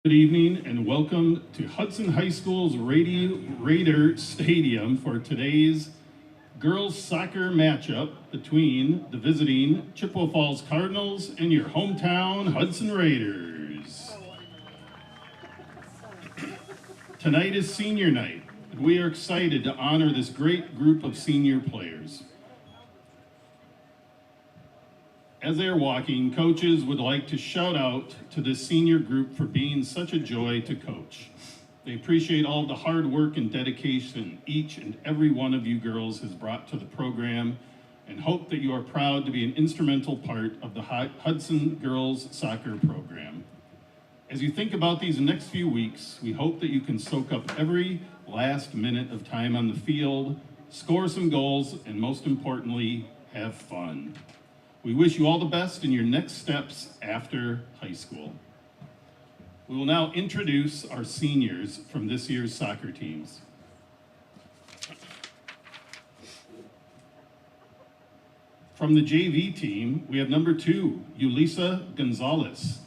Good evening and welcome to Hudson High School's Raider Stadium for today's girls soccer matchup between the visiting Chippewa Falls Cardinals and your hometown Hudson Raiders. Tonight is senior night, and we are excited to honor this great group of senior players. As they are walking, coaches would like to shout out to this senior group for being such a joy to coach. They appreciate all the hard work and dedication each and every one of you girls has brought to the program and hope that you are proud to be an instrumental part of the Hudson Girls Soccer program. As you think about these next few weeks, we hope that you can soak up every last minute of time on the field, score some goals, and most importantly, have fun. We wish you all the best in your next steps after high school. We will now introduce our seniors from this year's soccer teams. From the JV team, we have number 2, Yulisa Gonzalez,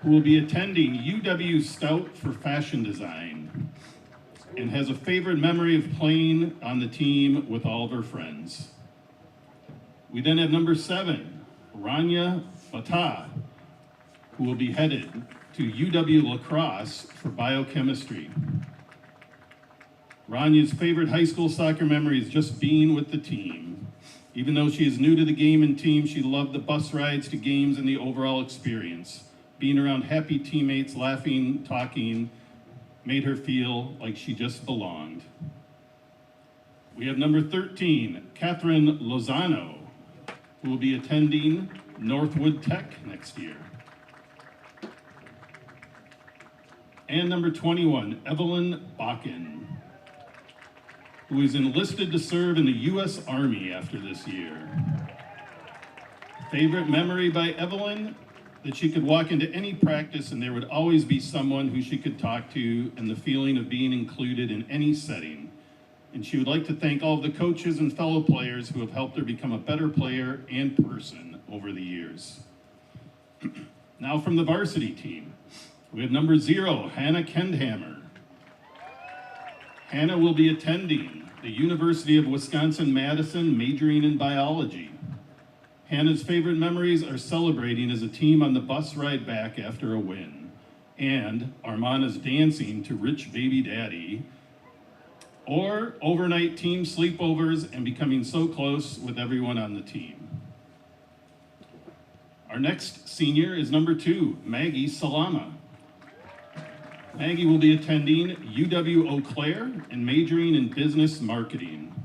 who will be attending UW Stout for fashion design and has a favorite memory of playing on the team with all of her friends. We then have number 7, Rania Fatah, who will be headed to UW La Crosse for biochemistry. Rania's favorite high school soccer memory is just being with the team. Even though she is new to the game and team, she loved the bus rides to games and the overall experience. Being around happy teammates, laughing, talking, made her feel like she just belonged. We have number 13, Catherine Lozano, who will be attending Northwood Tech next year. And number 21, Evelyn Bakken, who is enlisted to serve in the U.S. Army after this year. Favorite memory by Evelyn? That she could walk into any practice and there would always be someone who she could talk to, and the feeling of being included in any setting. And she would like to thank all of the coaches and fellow players who have helped her become a better player and person over the years. Now from the varsity team, we have number 0, Hannah Kendhammer. Hannah will be attending the University of Wisconsin-Madison, majoring in biology. Hannah's favorite memories are celebrating as a team on the bus ride back after a win, and Armana's dancing to Rich Baby Daddy, or overnight team sleepovers and becoming so close with everyone on the team. Our next senior is number 2, Maggie Salama. Maggie will be attending UW Eau Claire and majoring in business marketing.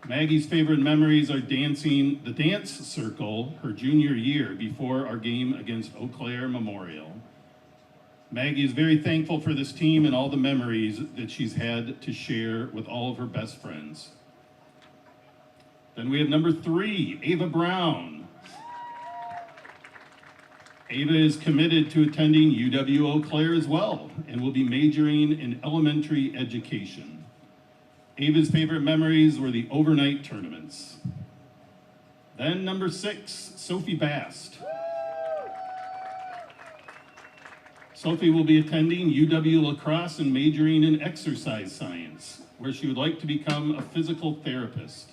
Maggie's favorite memories are dancing the dance circle her junior year before our game against Eau Claire Memorial. Maggie is very thankful for this team and all the memories that she's had to share with all of her best friends. Then we have number 3, Ava Brown. Ava is committed to attending UW Eau Claire as well and will be majoring in elementary education. Ava's favorite memories were the overnight tournaments. Then number 6, Sophie Bast. Sophie will be attending UW La Crosse and majoring in exercise science, where she would like to become a physical therapist.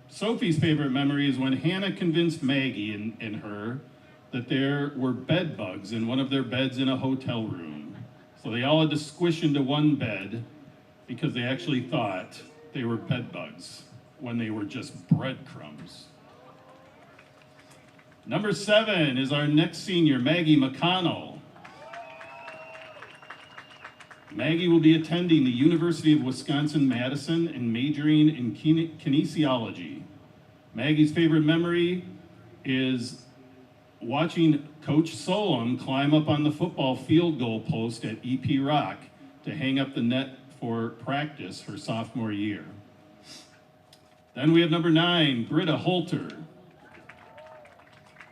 Sophie's favorite memory is when Hannah convinced Maggie and her that there were bed bugs in one of their beds in a hotel room. So they all had to squish into one bed because they actually thought they were bed bugs when they were just breadcrumbs. Number 7 is our next senior, Maggie McConnell. Maggie will be attending the University of Wisconsin-Madison and majoring in kinesiology. Maggie's favorite memory is watching Coach Solom climb up on the football field goal post at EP Rock to hang up the net for practice her sophomore year. Then we have number 9, Britta Holter.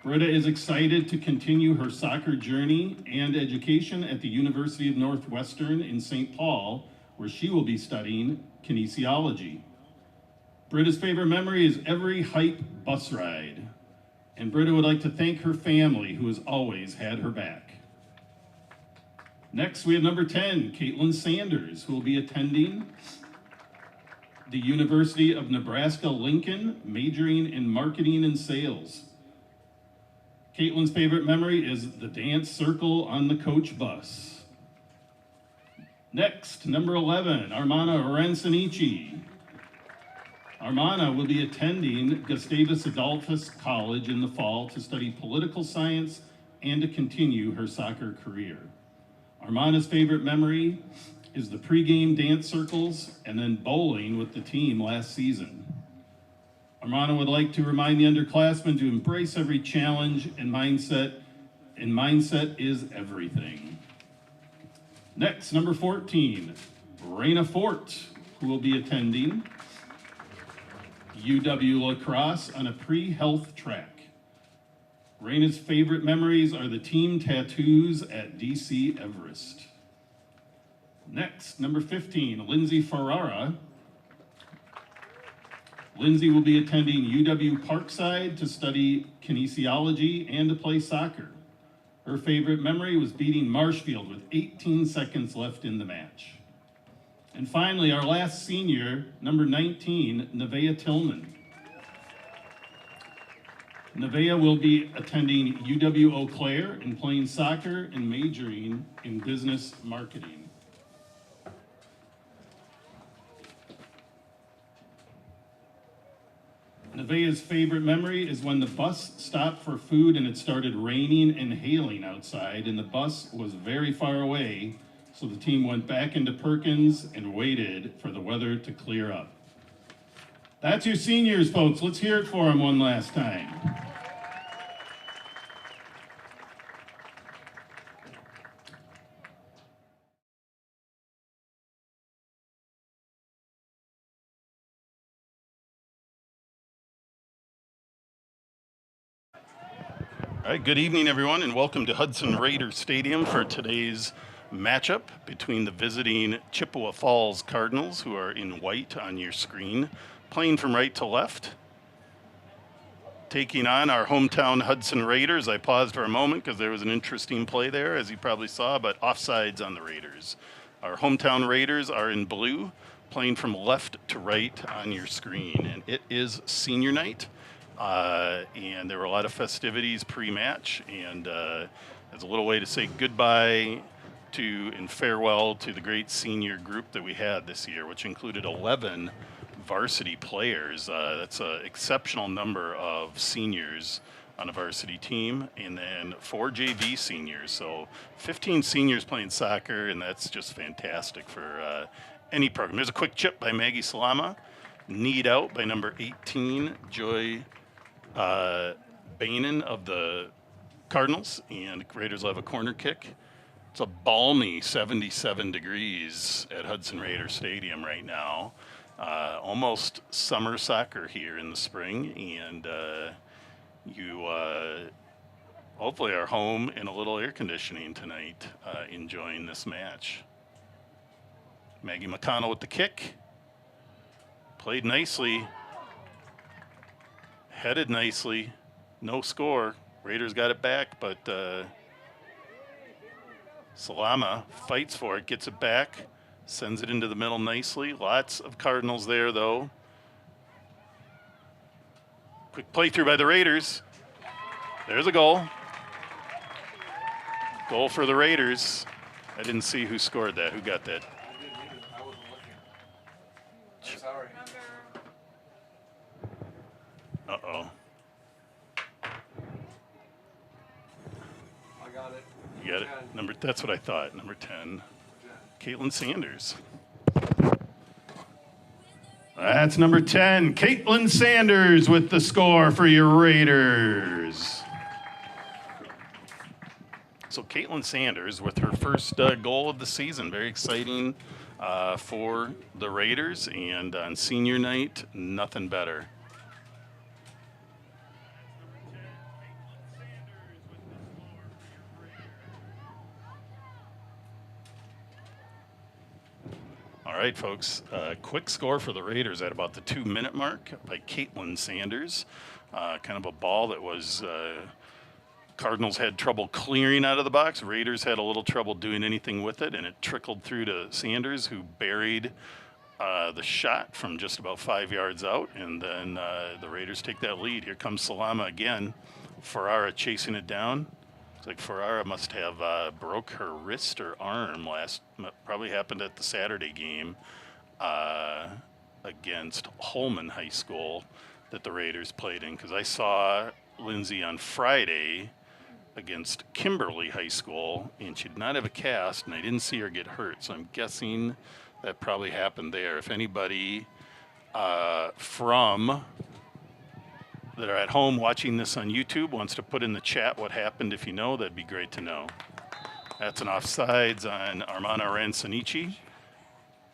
Britta is excited to continue her soccer journey and education at the University of Northwestern in St. Paul, where she will be studying kinesiology. Britta's favorite memory is every hype bus ride. And Britta would like to thank her family, who has always had her back. Next, we have number 10, Caitlin Sanders, who will be attending the University of Nebraska-Lincoln, majoring in marketing and sales. Caitlin's favorite memory is the dance circle on the coach bus. Next, number 11, Armana Arancinici. Armana will be attending Gustavus Adolphus College in the fall to study political science and to continue her soccer career. Armana's favorite memory is the pregame dance circles and then bowling with the team last season. Armana would like to remind the underclassmen to embrace every challenge and mindset is everything. Next, number 14, Raina Fort, who will be attending UW La Crosse on a pre-health track. Raina's favorite memories are the team tattoos at DC Everest. Next, number 15, Lindsay Ferrara. Lindsay will be attending UW Parkside to study kinesiology and to play soccer. Her favorite memory was beating Marshfield with 18 seconds left in the match. And finally, our last senior, number 19, Nevaeh Tillman. Nevaeh will be attending UW Eau Claire and playing soccer and majoring in business marketing. Nevaeh's favorite memory is when the bus stopped for food and it started raining and hailing outside, and the bus was very far away, so the team went back into Perkins and waited for the weather to clear up. That's your seniors, folks. Let's hear it for them one last time. All right, good evening, everyone, and welcome to Hudson Raider Stadium for today's matchup between the visiting Chippewa Falls Cardinals, who are in white on your screen, playing from right to left, taking on our hometown Hudson Raiders. I paused for a moment because there was an interesting play there, as you probably saw, but offsides on the Raiders. Our hometown Raiders are in blue, playing from left to right on your screen, and it is senior night. And there were a lot of festivities pre-match, and as a little way to say goodbye to and farewell to the great senior group that we had this year, which included 11 varsity players. That's an exceptional number of seniors on a varsity team, and then 4 JV seniors. So 15 seniors playing soccer, and that's just fantastic for any program. There's a quick chip by Maggie Salama, kneed out by number 18, Joy Bainan of the Cardinals, and Raiders will have a corner kick. It's a balmy 77 degrees at Hudson Raider Stadium right now. Almost summer soccer here in the spring, and you hopefully are home in a little air conditioning tonight, enjoying this match. Maggie McConnell with the kick. Played nicely. Headed nicely. No score. Raiders got it back, but Salama fights for it, gets it back, sends it into the middle nicely. Lots of Cardinals there, though. Quick playthrough by the Raiders. There's a goal. Goal for the Raiders. I didn't see who scored that. Who got that? I wasn't looking. Sorry. Uh-oh. I got it. You got it? That's what I thought. Number 10. Caitlin Sanders. That's number 10. Caitlin Sanders with the score for your Raiders. So Caitlin Sanders with her first goal of the season. Very exciting for the Raiders. And on senior night, nothing better. All All right, folks. Quick score for the Raiders at about the 2-minute mark by Caitlin Sanders. Kind of a ball that was Cardinals had trouble clearing out of the box. Raiders had a little trouble doing anything with it, and it trickled through to Sanders, who buried the shot from just about 5 yards out, and then the Raiders take that lead. Here comes Salama again. Ferrara chasing it down. Looks like Ferrara must have broke her wrist or arm probably happened at the Saturday game against Holman High School that the Raiders played in, because I saw Lindsay on Friday against Kimberly High School, and she did not have a cast, and I didn't see her get hurt, so I'm guessing that probably happened there. If anybody from that are at home watching this on YouTube wants to put in the chat what happened, if you know, that'd be great to know. That's an offsides on Armana Ransonici,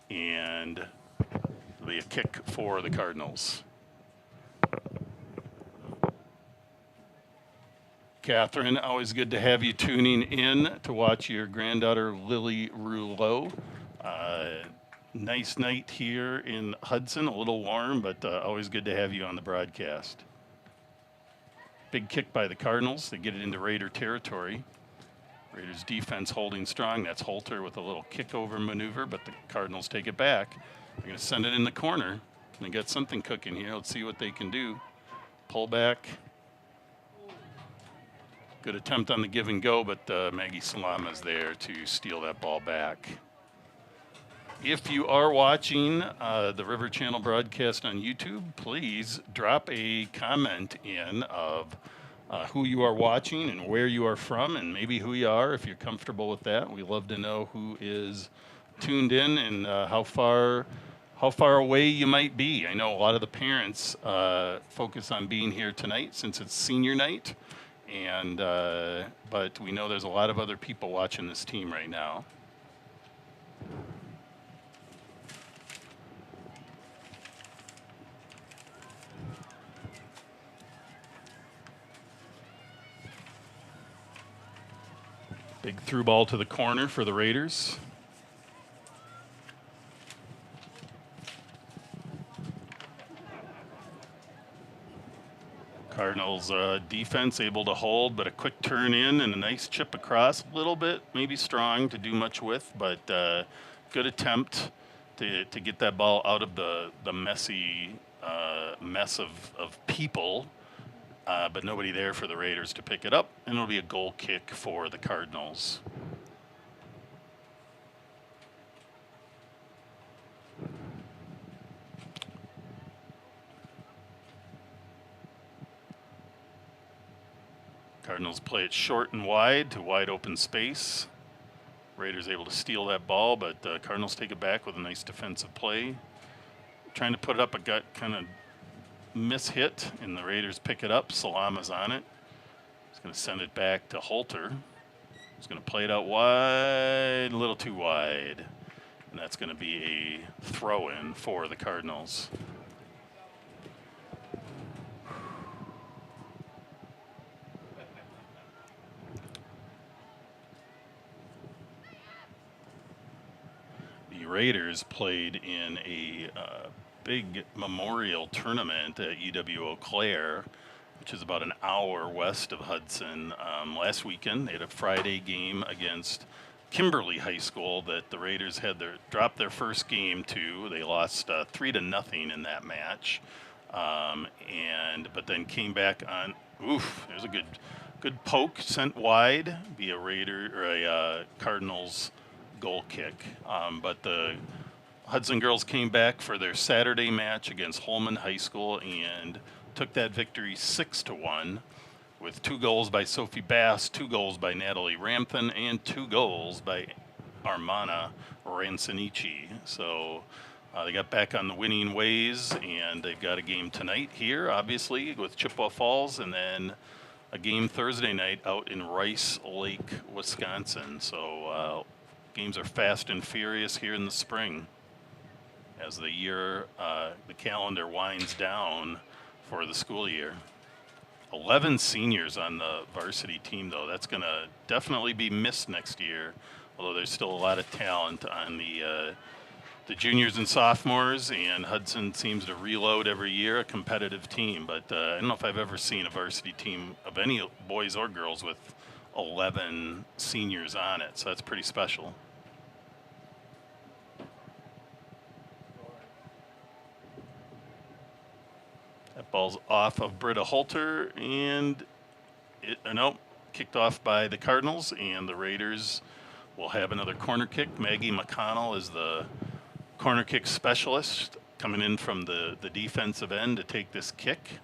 and it'll be a kick for the Cardinals. Catherine, always good to have you tuning in to watch your granddaughter Lily Rouleau. Nice night here in Hudson, a little warm, but always good to have you on the broadcast. Big kick by the Cardinals. They get it into Raider territory. Raiders defense holding strong. That's Holter with a little kickover maneuver, but the Cardinals take it back. They're going to send it in the corner. They got something cooking here. Let's see what they can do. Pull back. Good attempt on the give and go, but Maggie Salama's there to steal that ball back. If you are watching the River Channel broadcast on YouTube, please drop a comment in of who you are watching and where you are from, and maybe who you are if you're comfortable with that. We love to know who is tuned in and how far away you might be. I know a lot of the parents focus on being here tonight since it's senior night, and but we know there's a lot of other people watching this team right now. Big through ball to the corner for the Raiders. Cardinals defense able to hold, but a quick turn in and a nice chip across. A little bit maybe strong to do much with, but good attempt to get that ball out of the messy mess of people. But nobody there for the Raiders to pick it up, and it'll be a goal kick for the Cardinals. Cardinals play it short and wide to wide open space. Raiders able to steal that ball, but Cardinals take it back with a nice defensive play. Trying to put it up a gut kind of miss-hit, and the Raiders pick it up. Salama's on it. He's going to send it back to Holter. He's going to play it out wide, a little too wide. And that's going to be a throw-in for the Cardinals. The Raiders played in a big memorial tournament at UW Eau Claire, which is about an hour west of Hudson. Last weekend, they had a Friday game against Kimberly High School that the Raiders had dropped their first game to. They lost 3-0 in that match, but then came back on. There's a good poke sent wide, be a Raider or a Cardinals goal kick, but the Hudson girls came back for their Saturday match against Holman High School and took that victory 6-1 with 2 goals by Sophie Bass, 2 goals by Natalie Ramthen, and 2 goals by Armana Ransonici. So they got back on the winning ways, and they've got a game tonight here, obviously, with Chippewa Falls, and then a game Thursday night out in Rice Lake, Wisconsin. So games are fast and furious here in the spring as the year, the calendar winds down for the school year. 11 seniors on the varsity team, though. That's going to definitely be missed next year, although there's still a lot of talent on the the juniors and sophomores, and Hudson seems to reload every year, a competitive team. But I don't know if I've ever seen a varsity team of any boys or girls with 11 seniors on it, so that's pretty special. That ball's off of Britta Holter, and nope, kicked off by the Cardinals, and the Raiders will have another corner kick. Maggie McConnell is the corner kick specialist coming in from the defensive end to take this kick.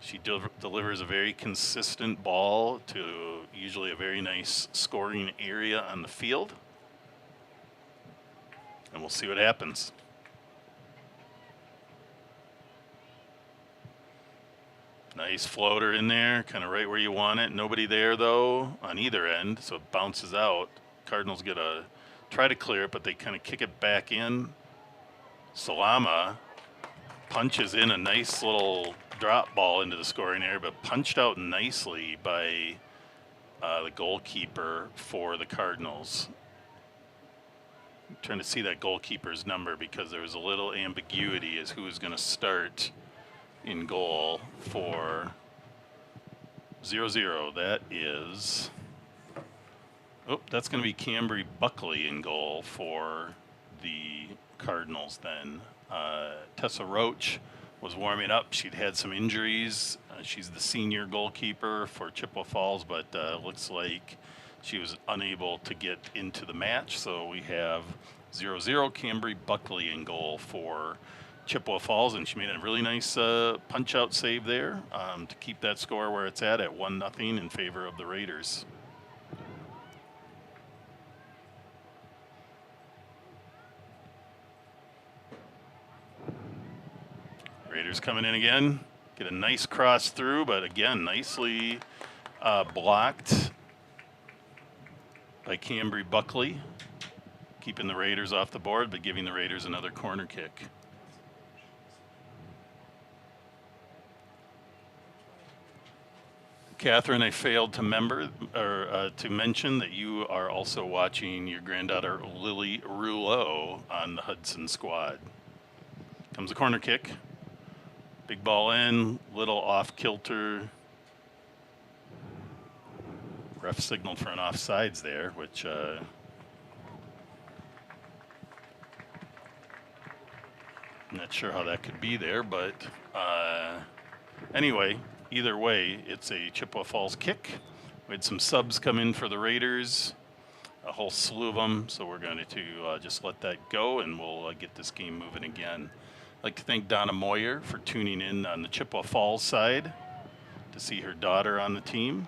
She delivers a very consistent ball to usually a very nice scoring area on the field. And we'll see what happens. Nice floater in there, kind of right where you want it. Nobody there, though, on either end, so it bounces out. Cardinals try to clear it, but they kind of kick it back in. Salama punches in a nice little drop ball into the scoring area, but punched out nicely by the goalkeeper for the Cardinals. I'm trying to see that goalkeeper's number because there was a little ambiguity as who was going to start in goal for 0-0. That is, that's going to be Cambry Buckley in goal for the Cardinals then. Tessa Roach was warming up. She'd had some injuries. She's the senior goalkeeper for Chippewa Falls, but looks like she was unable to get into the match. So we have 0-0, Cambry Buckley in goal for Chippewa Falls, and she made a really nice punch-out save there to keep that score where it's at 1-0 in favor of the Raiders. Raiders coming in again. Get a nice cross through, but again, nicely blocked by Cambry Buckley, keeping the Raiders off the board, but giving the Raiders another corner kick. Catherine, I failed to mention that you are also watching your granddaughter Lily Rouleau on the Hudson squad. Comes a corner kick. Big ball in, little off kilter. Ref signaled for an offsides there, which I'm not sure how that could be there, but anyway, either way, it's a Chippewa Falls kick. We had some subs come in for the Raiders, a whole slew of them, so we're going to just let that go, and we'll get this game moving again. I'd like to thank Donna Moyer for tuning in on the Chippewa Falls side to see her daughter on the team.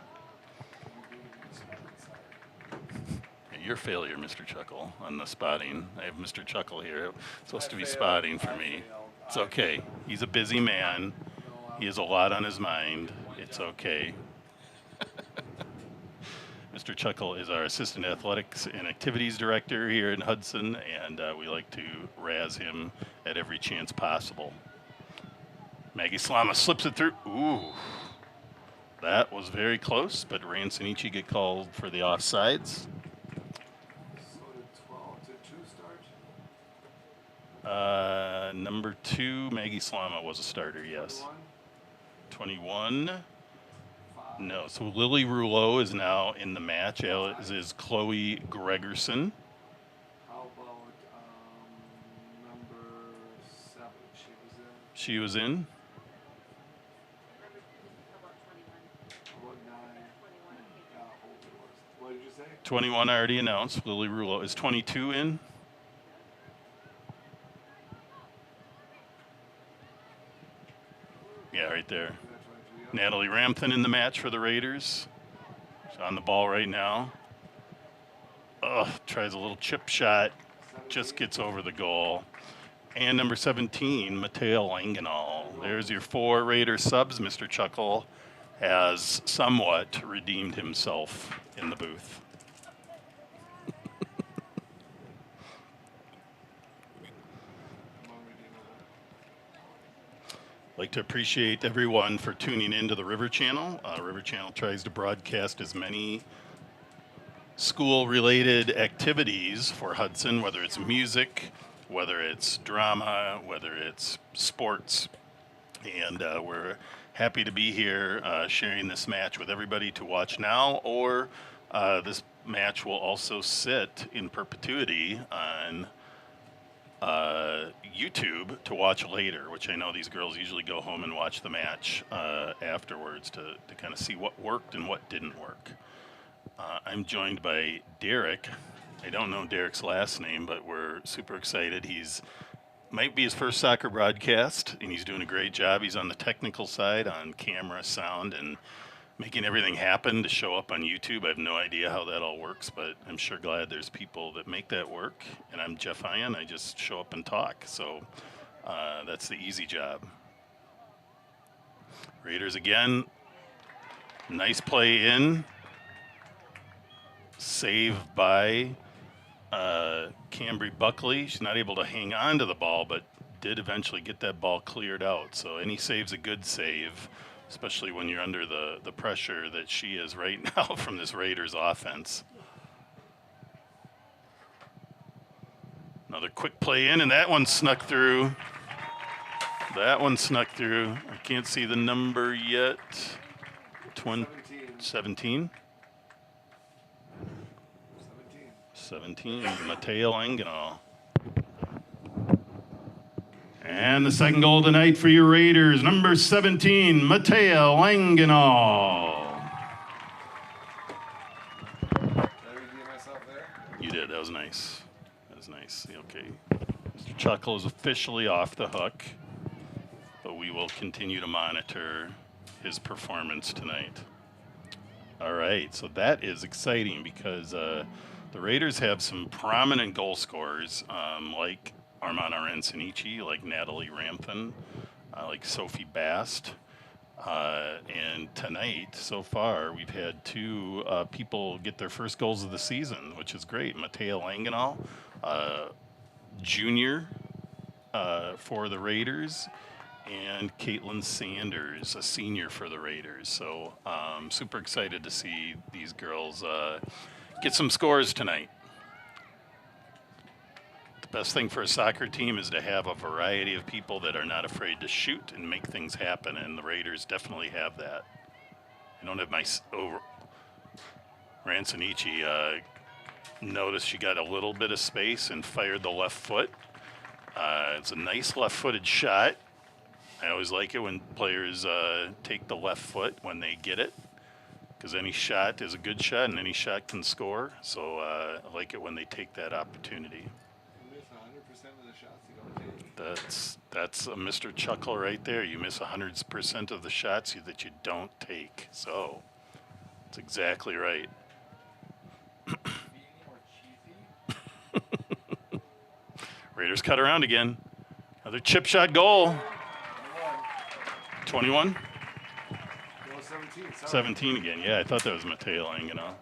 Your failure, Mr. Chuckle, on the spotting. I have Mr. Chuckle here. It's supposed to be spotting for me. It's okay. He's a busy man. He has a lot on his mind. It's okay. Mr. Chuckle is our Assistant Athletics and Activities Director here in Hudson, and we like to razz him at every chance possible. Maggie Slama slips it through. Ooh. That was very close, but Ransonichi get called for the offsides. Number 2, Maggie Slama was a starter, yes. 21. No, so Lily Rouleau is now in the match, as is Chloe Gregerson. How about number 7? She was in. How about 9? What did you say? 21 already announced. Lily Rouleau. Is 22 in? Yeah, right there. Natalie Rampton in the match for the Raiders. She's on the ball right now. Tries a little chip shot. Just gets over the goal. And number 17, Mateo Langenal. There's your 4 Raider subs. Mr. Chuckle has somewhat redeemed himself in the booth. I'd like to appreciate everyone for tuning in to the River Channel. River Channel tries to broadcast as many school-related activities for Hudson, whether it's music, whether it's drama, whether it's sports. And we're happy to be here sharing this match with everybody to watch now, or this match will also sit in perpetuity on YouTube to watch later, which I know these girls usually go home and watch the match afterwards to kind of see what worked and what didn't work. I'm joined by Derek. I don't know Derek's last name, but we're super excited. He's might be his first soccer broadcast, and he's doing a great job. He's on the technical side, on camera, sound, and making everything happen to show up on YouTube. I have no idea how that all works, but I'm sure glad there's people that make that work. And I'm Jeff Ian. I just show up and talk. So that's the easy job. Raiders again. Nice play in. Save by Cambry Buckley. She's not able to hang on to the ball, but did eventually get that ball cleared out. So any save's a good save, especially when you're under the pressure that she is right now from this Raiders offense. Another quick play in, and that one snuck through. That one snuck through. I can't see the number yet. 17? 17, Mateo Langenau. And the second goal tonight for your Raiders, number 17, Mateo Langenau. Did I redeem myself there? You did. That was nice. That was nice. Okay. Mr. Chuckle is officially off the hook, but we will continue to monitor his performance tonight. All right. So that is exciting because the Raiders have some prominent goal scorers like Armand Arancinici, like Natalie Ramphin, like Sophie Bast. And tonight, so far, we've had two people get their first goals of the season, which is great. Mateo Langenau, junior for the Raiders, and Caitlin Sanders, a senior for the Raiders. So super excited to see these girls get some scores tonight. The best thing for a soccer team is to have a variety of people that are not afraid to shoot and make things happen, and the Raiders definitely have that. I don't have my Rancinici. Notice she got a little bit of space and fired the left foot. It's a nice left-footed shot. I always like it when players take the left foot when they get it, because any shot is a good shot and any shot can score. So I like it when they take that opportunity. You miss 100% of the shots you don't take. That's a Mr. Chuckle right there. You miss 100% of the shots that you don't take. So that's exactly right. Raiders cut around again. Another chip shot goal. 21? No, 17. 17 again. Yeah, I thought that was Mateo Langenau.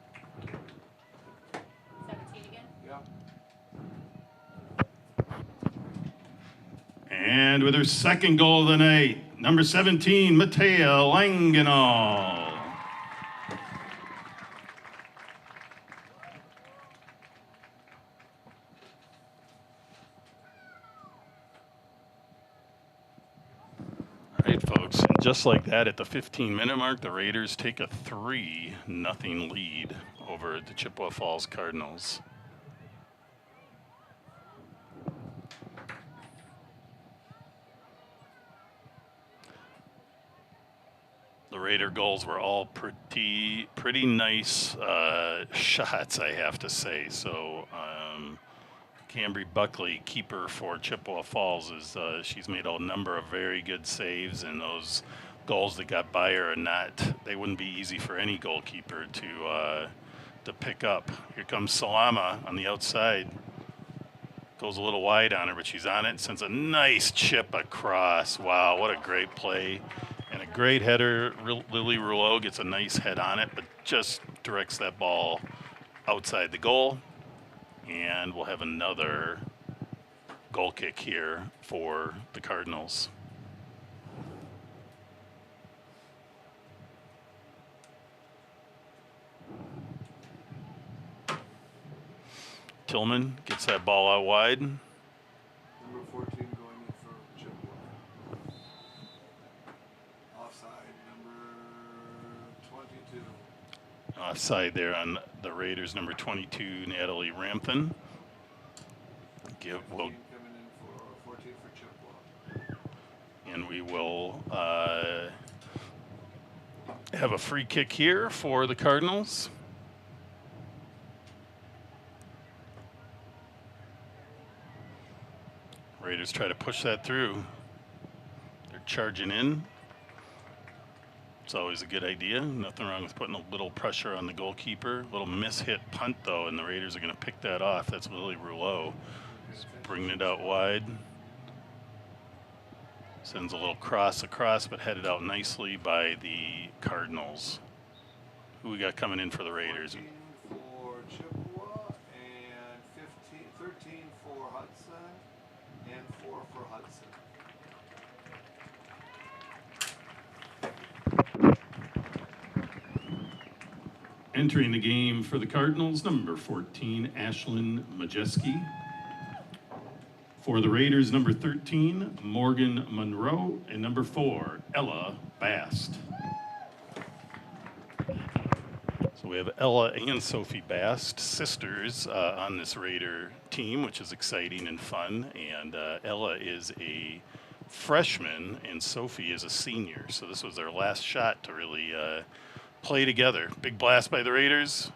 17 again? Yeah. And with her second goal of the night, number 17, Mateo Langenau. All right, folks. And just like that, at the 15-minute mark, the Raiders take a 3-0 lead over the Chippewa Falls Cardinals. The Raider goals were all pretty nice shots, I have to say. So Cambry Buckley, keeper for Chippewa Falls, is she's made a number of very good saves, and those goals that got by her are not. They wouldn't be easy for any goalkeeper to pick up. Here comes Salama on the outside. Goes a little wide on her, but she's on it and sends a nice chip across. Wow, what a great play. And a great header. Lily Rouleau gets a nice head on it, but just directs that ball outside the goal. And we'll have another goal kick here for the Cardinals. Tillman gets that ball out wide. Number 14 going in for Chippewa. Offside, number 22. Offside there on the Raiders, number 22, Natalie Rampton. Will 15 coming in for 14 for Chippewa. and we will have a free kick here for the Cardinals. Raiders try to push that through. They're charging in. It's always a good idea. Nothing wrong with putting a little pressure on the goalkeeper. Little miss-hit punt, though, and the Raiders are going to pick that off. That's Lily Rouleau. Bringing it out wide. Sends a little cross across, but headed out nicely by the Cardinals. Who we got coming in for the Raiders? 14 for Chippewa and 13 for Hudson and 4 for Hudson. Entering the game for the Cardinals, number 14, Ashlyn Majeski. For the Raiders, number 13, Morgan Monroe, and number 4, Ella Bast. So we have Ella and Sophie Bast, sisters, on this Raider team, which is exciting and fun. And Ella is a freshman, and Sophie is a senior. So this was their last shot to really play together. Big blast by the Raiders.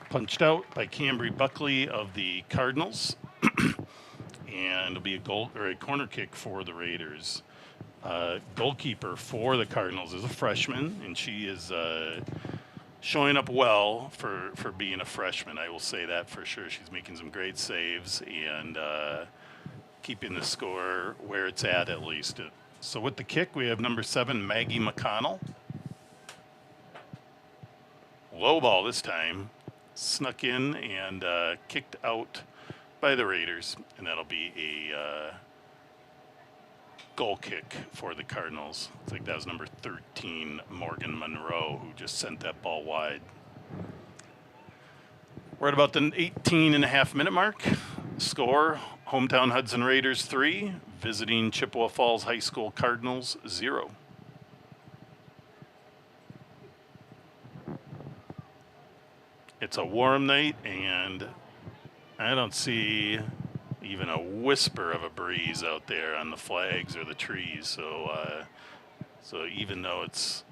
Punched out by Cambry Buckley of the Cardinals. And it'll be a goal or a corner kick for the Raiders. Goalkeeper for the Cardinals is a freshman, and she is showing up well for being a freshman. I will say that for sure. She's making some great saves and keeping the score where it's at least. So with the kick, we have number 7, Maggie McConnell. Low ball this time. Snuck in and kicked out by the Raiders, and that'll be a goal kick for the Cardinals. I think that was number 13, Morgan Monroe, who just sent that ball wide. We're at about the 18.5-minute mark. Score, hometown Hudson Raiders 3, visiting Chippewa Falls High School Cardinals 0. It's a warm night, and I don't see even a whisper of a breeze out there on the flags or the trees. So, so even though it's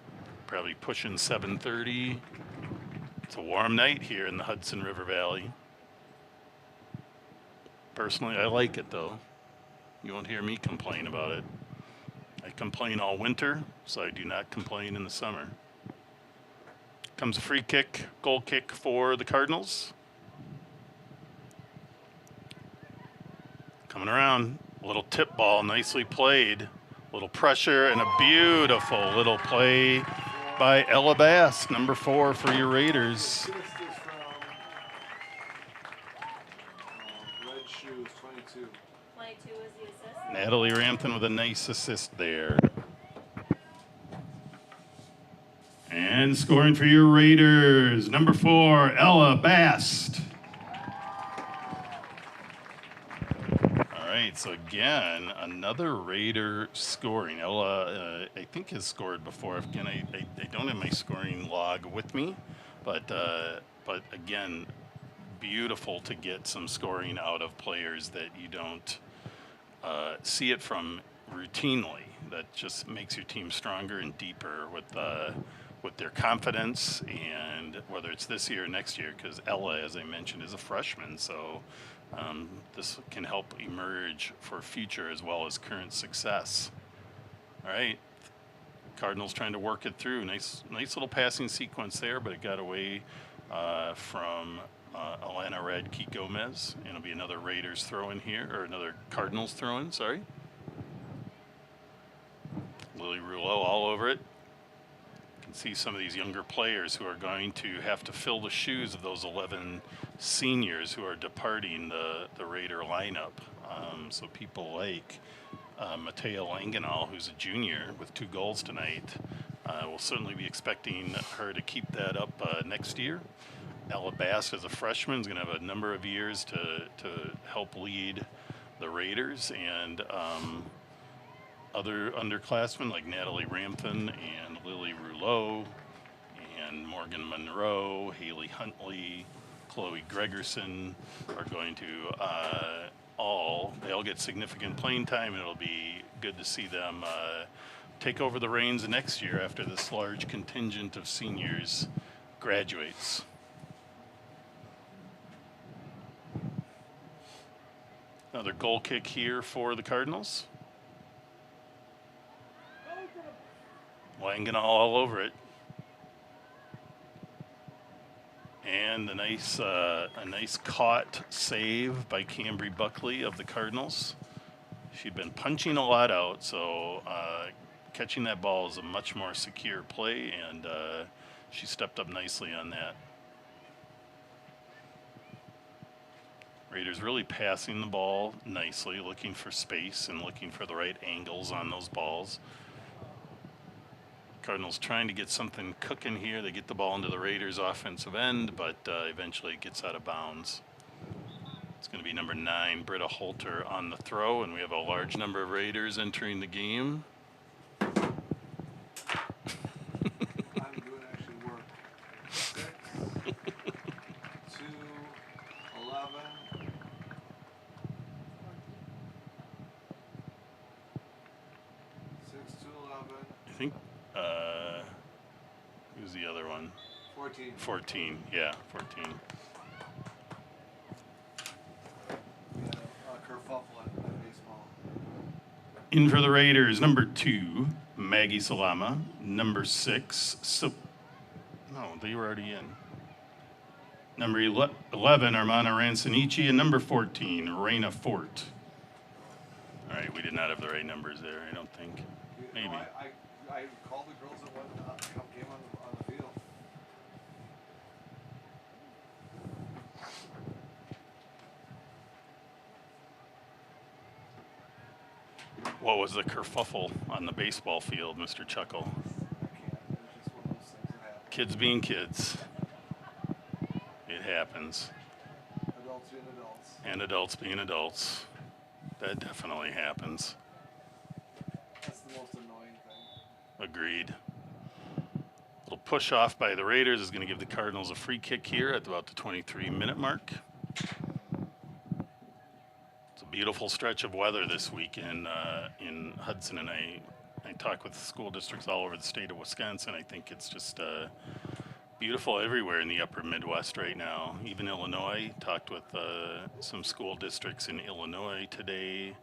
probably pushing 7:30, it's a warm night here in the Hudson River Valley. Personally, I like it, though. You won't hear me complain about it. I complain all winter, so I do not complain in the summer. Comes a free kick, goal kick for the Cardinals. Coming around, a little tip ball, nicely played. A little pressure and a beautiful little play by Ella Bass, number 4 for your Raiders. Assist is from Red Shoes, 22. 22 was the assist. Natalie Rampton with a nice assist there. And scoring for your Raiders, number 4, Ella Bast. All right, so again, another Raider scoring. Ella, I think, has scored before. Again, I don't have my scoring log with me, but again, beautiful to get some scoring out of players that you don't see it from routinely. That just makes your team stronger and deeper with their confidence, and whether it's this year or next year, because Ella, as I mentioned, is a freshman, so this can help emerge for future as well as current success. All right, Cardinals trying to work it through. Nice little passing sequence there, but it got away from Alana Radke Gomez, and it'll be another Raiders throw in here, or another Cardinals throw in, sorry. Lily Rouleau all over it. See some of these younger players who are going to have to fill the shoes of those 11 seniors who are departing the Raider lineup. So people like Matea Langenal, who's a junior with 2 goals tonight, we'll certainly be expecting her to keep that up next year. Alabasta as a freshman is going to have a number of years to help lead the Raiders, and other underclassmen like Natalie Rampton and Lily Rouleau and Morgan Monroe, Haley Huntley, Chloe Gregerson are going to they all get significant playing time, and it'll be good to see them take over the reins next year after this large contingent of seniors graduates. Another goal kick here for the Cardinals. Langan all over it. And a nice caught save by Cambry Buckley of the Cardinals. She'd been punching a lot out, so catching that ball is a much more secure play, and she stepped up nicely on that. Raiders really passing the ball nicely, looking for space and looking for the right angles on those balls. Cardinals trying to get something cooking here. They get the ball into the Raiders' offensive end, but eventually it gets out of bounds. It's going to be number 9, Britta Holter, on the throw, and we have a large number of Raiders entering the game. I'm doing actually work. 6, 2, 11. 6 to 11. I think, who's the other one? 14. 14, yeah, 14. We had a kerfuffle at baseball. In for the Raiders, number 2, Maggie Salama. Number 6, no, they were already in. Number 11, Armana Rancinici, and number 14, Raina Fort. All right, we did not have the right numbers there, I don't think. Maybe. No, I called the girls that went came on the field. What was the kerfuffle on the baseball field, Mr. Chuckle? I can't. It's just one of those things that happen. Kids being kids. It happens. Adults being adults. And adults being adults. That definitely happens. That's the most annoying thing. Agreed. Little push off by the Raiders is going to give the Cardinals a free kick here at about the 23-minute mark. It's a beautiful stretch of weather this week in Hudson, and I talk with school districts all over the state of Wisconsin. I think it's just beautiful everywhere in the upper Midwest right now. Even Illinois, talked with some school districts in Illinois today,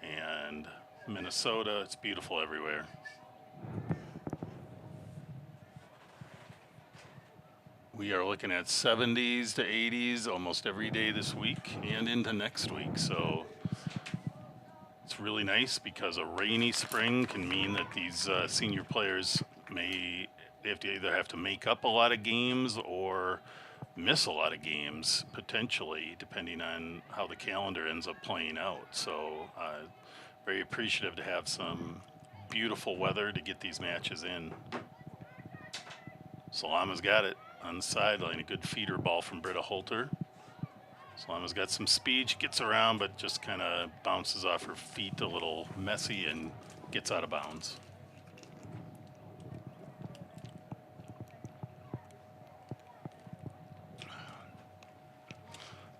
and Minnesota. It's beautiful everywhere. We are looking at 70s to 80s almost every day this week and into next week. So it's really nice because a rainy spring can mean that these senior players they either have to make up a lot of games or miss a lot of games, potentially, depending on how the calendar ends up playing out. So very appreciative to have some beautiful weather to get these matches in. Salama's got it on the sideline. A good feeder ball from Britta Holter. Salama's got some speed. She gets around, but just kind of bounces off her feet a little messy and gets out of bounds.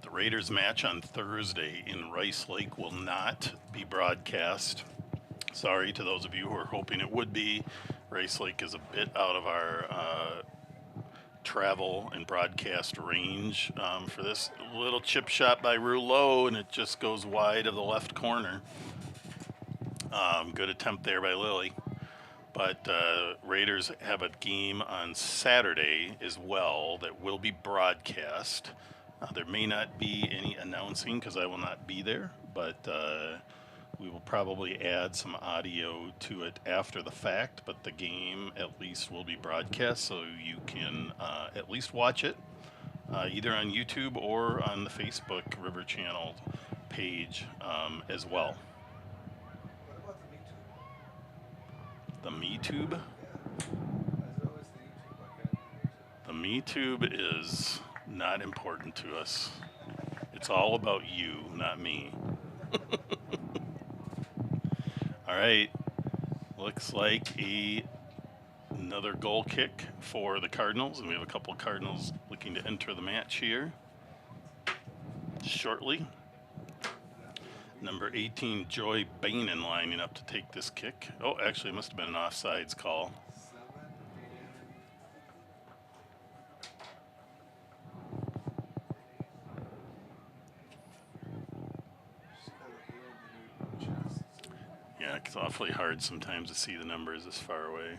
The Raiders match on Thursday in Rice Lake will not be broadcast. Sorry to those of you who are hoping it would be. Rice Lake is a bit out of our travel and broadcast range for this. Little chip shot by Rouleau, and it just goes wide of the left corner. Good attempt there by Lily. But Raiders have a game on Saturday as well that will be broadcast. There may not be any announcing because I will not be there, but we will probably add some audio to it after the fact, but the game at least will be broadcast, so you can at least watch it either on YouTube or on the Facebook River Channel page as well. What about the MeTube? The MeTube? Yeah. Is it always the YouTube? Like The MeTube is not important to us. It's all about you, not me. All right. Looks like another goal kick for the Cardinals, and we have a couple Cardinals looking to enter the match here shortly. Number 18, Joy Bainan lining up to take this kick. Oh, actually, it must have been an offsides call. 7 and just got her hand in her chest. Yeah, it's awfully hard sometimes to see the numbers this far away.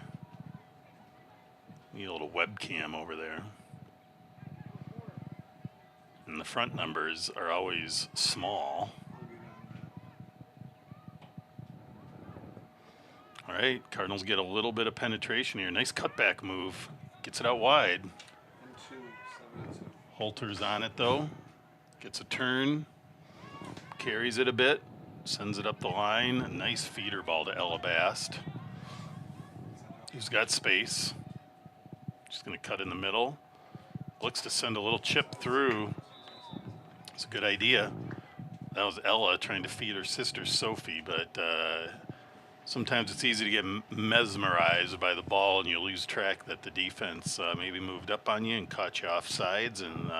Need a little webcam over there. And the front numbers are always small. I'll get on that. All right, Cardinals get a little bit of penetration here. Nice cutback move. Gets it out wide. And 2, 7 and 2. Holter's on it though. Gets a turn. Carries it a bit. Sends it up the line. A nice feeder ball to Elabast. He's got space. Just going to cut in the middle. Looks to send a little chip through. It's a good idea. That was Ella trying to feed her sister Sophie, but sometimes it's easy to get mesmerized by the ball and you lose track that the defense maybe moved up on you and caught you off sides, and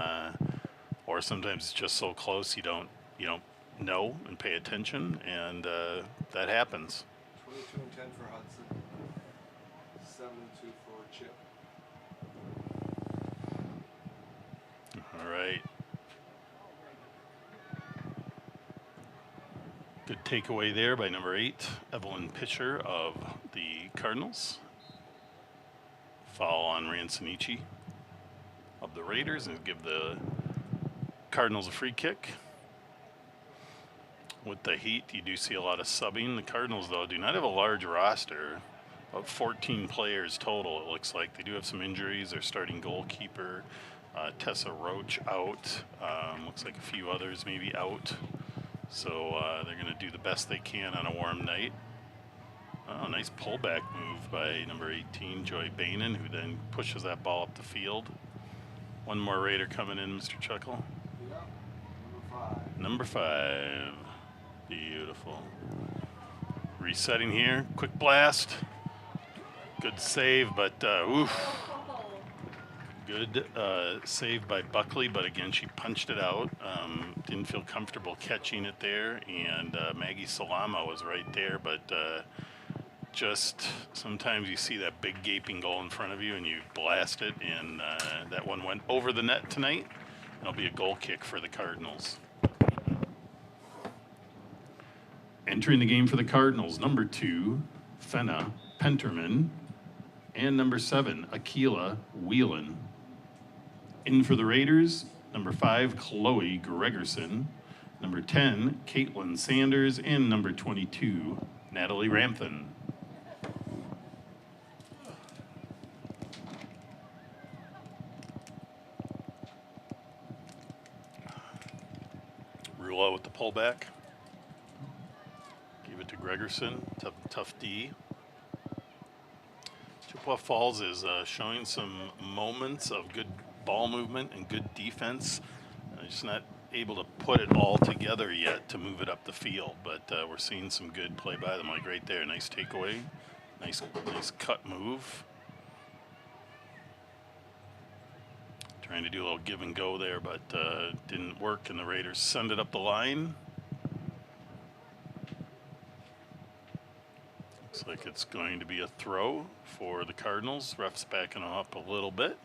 or sometimes it's just so close you don't know and pay attention, and that happens. 22 and 10 for Hudson. 7 and 2 for Chip. All right. Good takeaway there by number 8, Evelyn Pitcher of the Cardinals. Foul on Rancinici of the Raiders, and give the Cardinals a free kick. With the Heat, you do see a lot of subbing. The Cardinals, though, do not have a large roster. About 14 players total, it looks like. They do have some injuries. Their starting goalkeeper, Tessa Roach, out. Looks like a few others maybe out. So they're going to do the best they can on a warm night. Oh, nice pullback move by number 18, Joy Bainan, who then pushes that ball up the field. One more Raider coming in, Mr. Chuckle. Yep. Number 5. Number 5. Beautiful. Resetting here. Quick blast. Good save, but oof. Good save by Buckley, but again, she punched it out. Didn't feel comfortable catching it there, and Maggie Salama was right there, but just sometimes you see that big gaping goal in front of you and you blast it, and that one went over the net tonight. It'll be a goal kick for the Cardinals. Entering the game for the Cardinals, number 2, Fenna Penterman, and number 7, Akila Whelan. In for the Raiders, number 5, Chloe Gregerson, number 10, Caitlin Sanders, and number 22, Natalie Ramthen. Rula with the pullback. Give it to Gregerson, tough D. Chippewa Falls is showing some moments of good ball movement and good defense. Just not able to put it all together yet to move it up the field, but we're seeing some good play by them, like right there. Nice takeaway, nice cut move. Trying to do a little give and go there, but didn't work, and the Raiders send it up the line. Looks like it's going to be a throw for the Cardinals. Ref's backing up a little bit.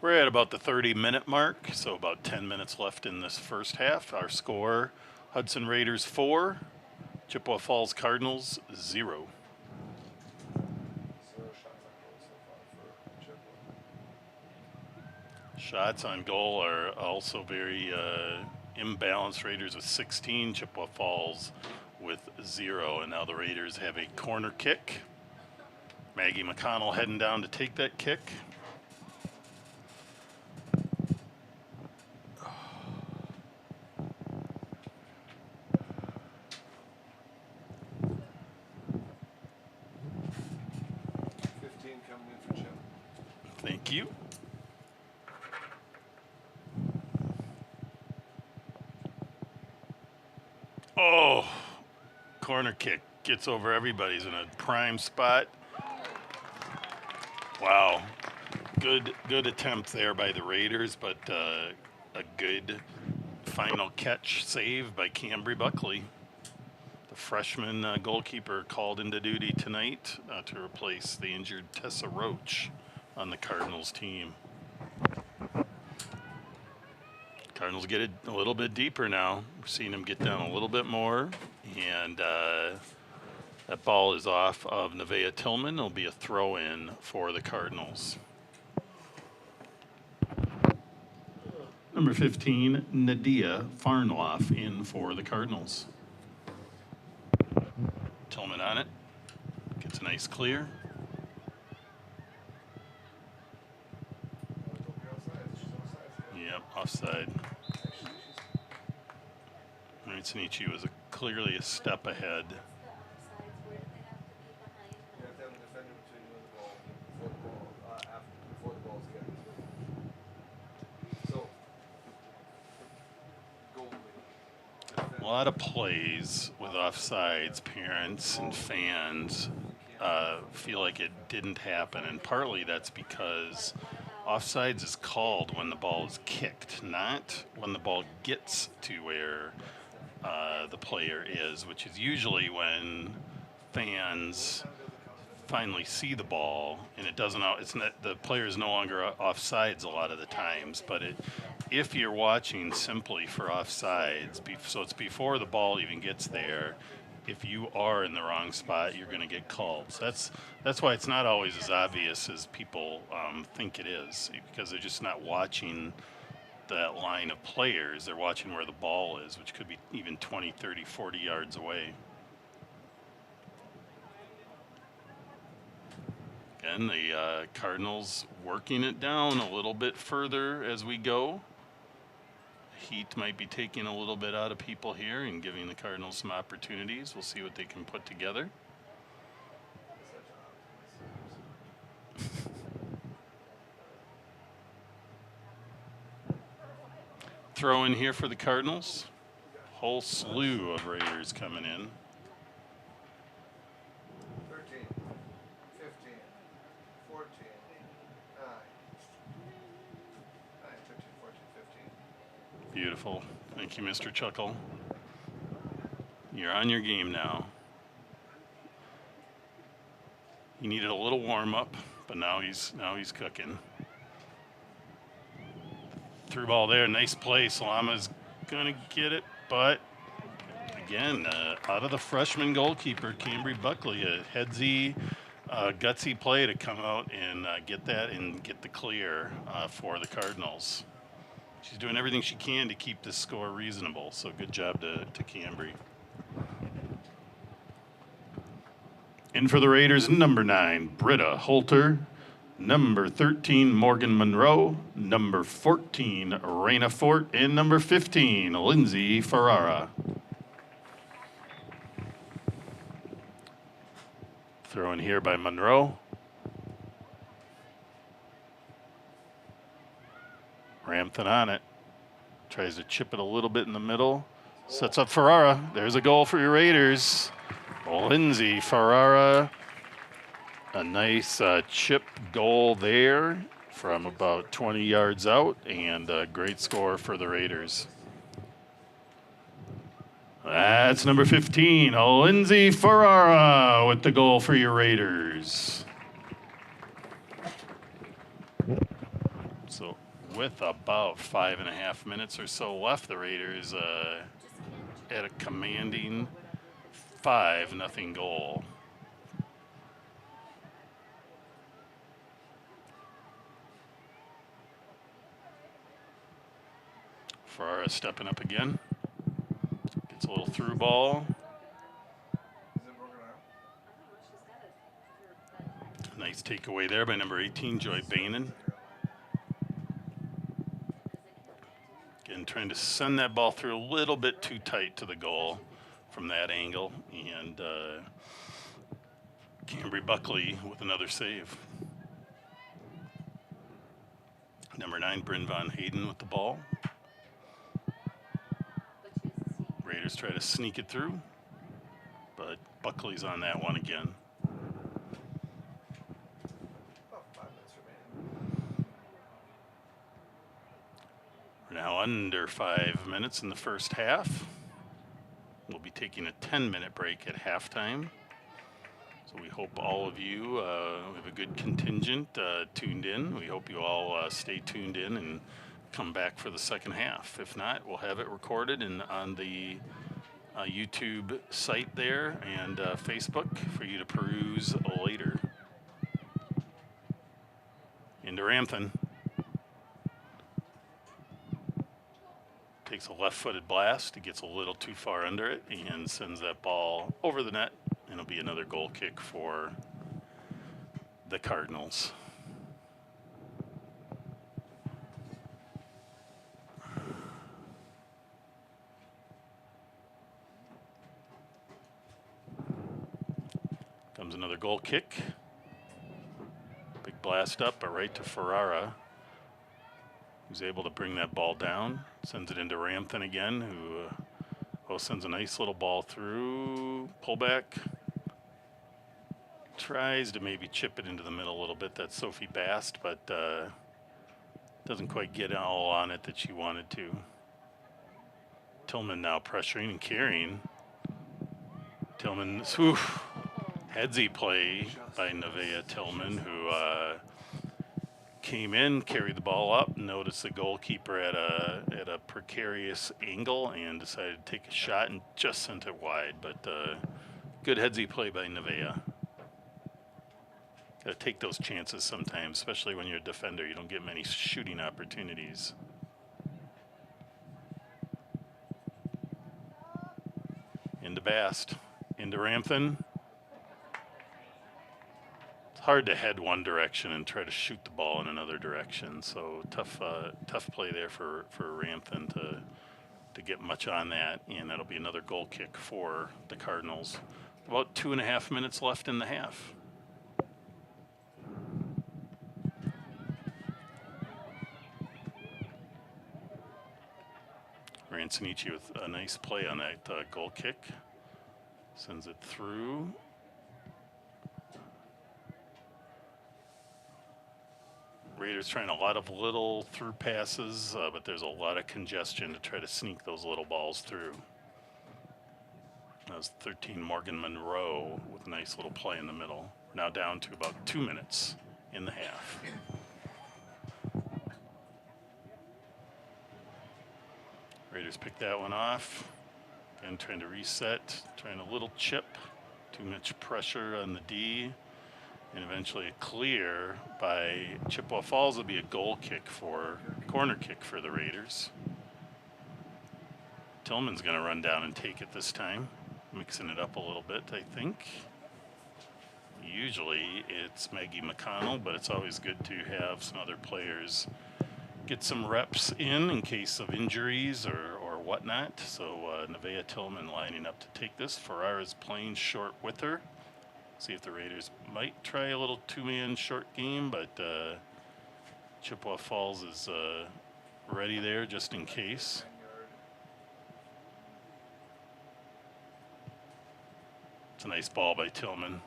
We're at about the 30-minute mark, so about 10 minutes left in this first half. Our score, Hudson Raiders 4, Chippewa Falls Cardinals 0. 0 shots on goal so far for Chippewa. Shots on goal are also very imbalanced. Raiders with 16, Chippewa Falls with 0. And now the Raiders have a corner kick. Maggie McConnell heading down to take that kick. Coming in for Chip. Thank you. Oh, corner kick gets over everybody's in a prime spot. Wow. Good attempt there by the Raiders, but a good final catch save by Cambry Buckley. The freshman goalkeeper called into duty tonight to replace the injured Tessa Roach on the Cardinals team. Cardinals get it a little bit deeper now. We're seeing them get down a little bit more. And that ball is off of Nevaeh Tillman. It'll be a throw-in for the Cardinals. Number 15, Nadia Farnloff in for the Cardinals. Tillman on it. Gets a nice clear. Yep, offside. Sanichi was clearly a step ahead. The offsides, where do they have to be behind? You have to have a defender between you and the ball before the ball's kicked. So, goalie. A lot of plays with offsides, parents and fans feel like it didn't happen, and partly that's because offsides is called when the ball is kicked, not when the ball gets to where the player is, which is usually when fans finally see the ball and it doesn't. It's not, the player is no longer offsides a lot of the times. But if you're watching simply for offsides, so it's before the ball even gets there. If you are in the wrong spot, you're going to get called. So that's why it's not always as obvious as people think it is, because they're just not watching that line of players. They're watching where the ball is, which could be even 20, 30, 40 yards away. Again, the Cardinals working it down a little bit further as we go. Heat might be taking a little bit out of people here and giving the Cardinals some opportunities. We'll see what they can put together. Throw in here for the Cardinals. Whole slew of Raiders coming in. 13, 15, 14, 9, 13, 14, 15. Beautiful. Thank you, Mr. Chuckle. You're on your game now. He needed a little warm up, but now he's cooking. Through ball there, nice play. Salama's gonna get it, but again, out of the freshman goalkeeper, Cambry Buckley, a headsy, gutsy play to come out and get that and get the clear for the Cardinals. She's doing everything she can to keep this score reasonable, so good job to Cambry. In for the Raiders, number 9, Britta Holter. Number 13, Morgan Monroe. Number 14, Raina Fort. And number 15, Lindsay Ferrara. Throw in here by Monroe. Ramthen on it. Tries to chip it a little bit in the middle. Sets up Ferrara. There's a goal for your Raiders. Lindsay Ferrara. A nice chip goal there from about 20 yards out, and a great score for the Raiders. That's number 15, Lindsay Ferrara with the goal for your Raiders. So with about 5.5 minutes or so left, the Raiders at a commanding 5-0 goal. Ferrara stepping up again. Gets a little through ball. Is it broken arm? Nice takeaway there by number 18, Joy Bainan. Again, trying to send that ball through a little bit too tight to the goal from that angle. And Cambry Buckley with another save. Number 9, Bryn Von Hayden with the ball. Raiders try to sneak it through, but Buckley's on that one again. About 5 minutes remaining. We're now under 5 minutes in the first half. We'll be taking a 10-minute break at halftime. So we hope all of you, we have a good contingent tuned in. We hope you all stay tuned in and come back for the second half. If not, we'll have it recorded and on the YouTube site there and Facebook for you to peruse later. Into Ramthen. Takes a left-footed blast. He gets a little too far under it and sends that ball over the net. And it'll be another goal kick for the Cardinals. Comes another goal kick. Big blast up, but right to Ferrara, who's able to bring that ball down. Sends it into Ramthen again, who sends a nice little ball through. Pullback. Tries to maybe chip it into the middle a little bit. That's Sophie Bast, but doesn't quite get all on it that she wanted to. Tillman now pressuring and carrying. Tillman, headsy play by Nevaeh Tillman, who came in, carried the ball up, noticed the goalkeeper at a precarious angle, and decided to take a shot and just sent it wide. But good headsy play by Nevaeh. Got to take those chances sometimes, especially when you're a defender. You don't get many shooting opportunities. Into Bast. Into Ramthen. It's hard to head one direction and try to shoot the ball in another direction. So tough play there for Ramthen to get much on that. And that'll be another goal kick for the Cardinals. About 2.5 minutes left in the half. Ransonici with a nice play on that goal kick. Sends it through. Raiders trying a lot of little through passes, but there's a lot of congestion to try to sneak those little balls through. That was 13 Morgan Monroe with a nice little play in the middle. We're now down to about 2 minutes in the half. Raiders pick that one off. Again, trying to reset, trying a little chip. Too much pressure on the D. And eventually a clear by Chippewa Falls will be a corner kick for the Raiders. Tillman's going to run down and take it this time. Mixing it up a little bit, I think. Usually it's Maggie McConnell, but it's always good to have some other players get some reps in case of injuries or whatnot. So Nevaeh Tillman lining up to take this. Ferrara's playing short with her. See if the Raiders might try a little two-man short game, but Chippewa Falls is ready there just in case. It's a nice ball by Tillman.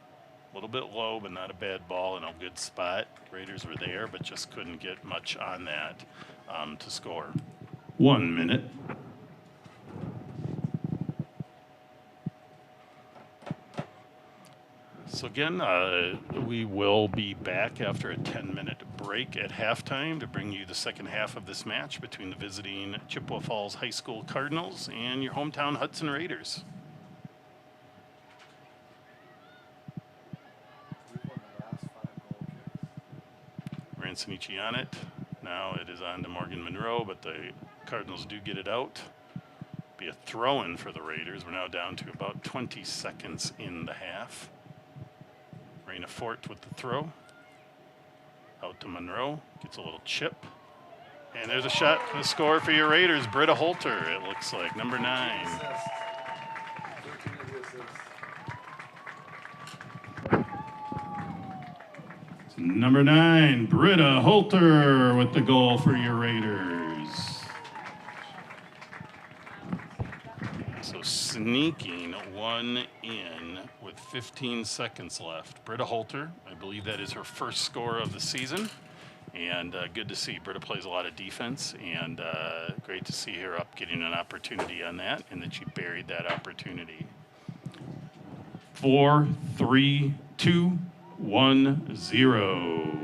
A little bit low, but not a bad ball in a good spot. Raiders were there, but just couldn't get much on that to score. 1 minute. So again, we will be back after a 10-minute break at halftime to bring you the second half of this match between the visiting Chippewa Falls High School Cardinals and your hometown Hudson Raiders. Ransonici on it. Now it is on to Morgan Monroe, but the Cardinals do get it out. Be a throw-in for the Raiders. We're now down to about 20 seconds in the half. Raina Fort with the throw. Out to Monroe. Gets a little chip. And there's a shot for the score for your Raiders. Britta Holter, it looks like, number 9. Number 9, Britta Holter with the goal for your Raiders. So sneaking one in with 15 seconds left. Britta Holter, I believe that is her first score of the season. And good to see. Britta plays a lot of defense, and great to see her up getting an opportunity on that, and that she buried that opportunity. 4, 3, 2, 1, 0.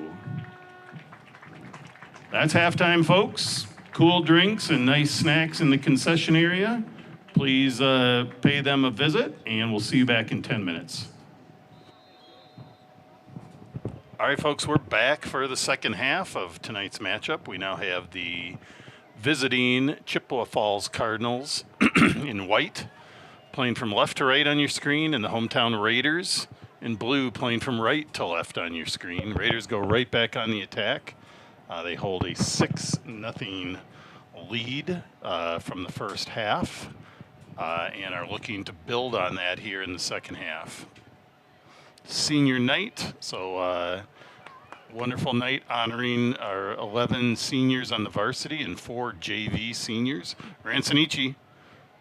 That's halftime, folks. Cool drinks and nice snacks in the concession area. Please pay them a visit, and we'll see you back in 10 minutes. All right, folks, we're back for the second half of tonight's matchup. We now have the visiting Chippewa Falls Cardinals in white, playing from left to right on your screen, and the hometown Raiders in blue, playing from right to left on your screen. Raiders go right back on the attack. They hold a 6-0 lead from the first half and are looking to build on that here in the second half. Senior night, so wonderful night honoring our 11 seniors on the varsity and 4 JV seniors. Ransonichi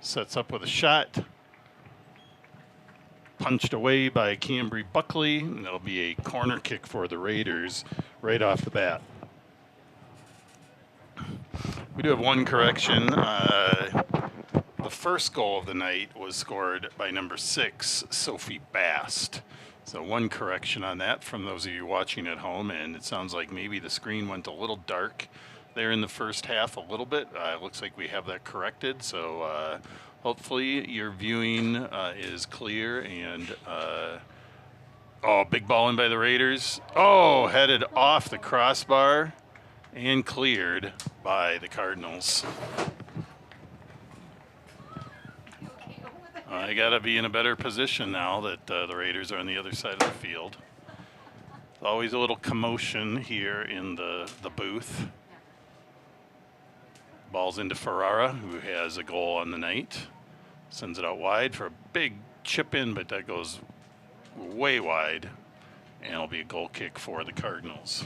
sets up with a shot, punched away by Cambry Buckley, and that'll be a corner kick for the Raiders right off the bat. We do have one correction. The first goal of the night was scored by number 6, Sophie Bast. So one correction on that from those of you watching at home, and it sounds like maybe the screen went a little dark there in the first half a little bit. It looks like we have that corrected, so hopefully your viewing is clear. And oh, big ball in by the Raiders. Oh, headed off the crossbar and cleared by the Cardinals. I got to be in a better position now that the Raiders are on the other side of the field. There's always a little commotion here in the booth. Ball's into Ferrara, who has a goal on the night. Sends it out wide for a big chip in, but that goes way wide. And it'll be a goal kick for the Cardinals.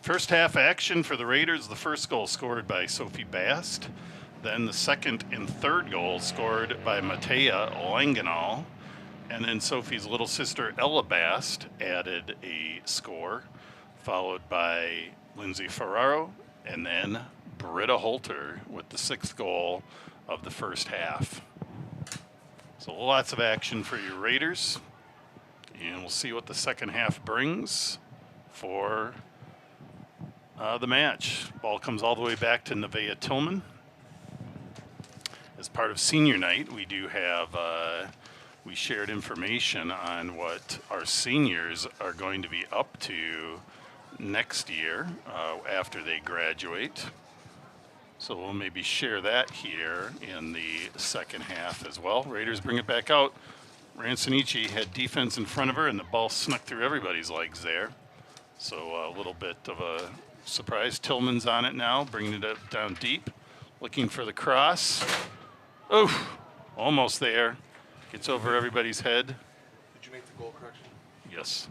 First half action for the Raiders. The first goal scored by Sophie Bast. Then the second and third goal scored by Matea Langenal. And then Sophie's little sister Ella Bast added a score, followed by Lindsay Ferraro, and then Britta Holter with the 6th goal of the first half. So lots of action for your Raiders. And we'll see what the second half brings for the match. Ball comes all the way back to Nevaeh Tillman. As part of senior night, we do have, we shared information on what our seniors are going to be up to next year after they graduate. So we'll maybe share that here in the second half as well. Raiders bring it back out. Ransonichi had defense in front of her, and the ball snuck through everybody's legs there. So a little bit of a surprise. Tillman's on it now, bringing it down deep, looking for the cross. Oh, almost there. Gets over everybody's head. Did you make the goal correction? Yes.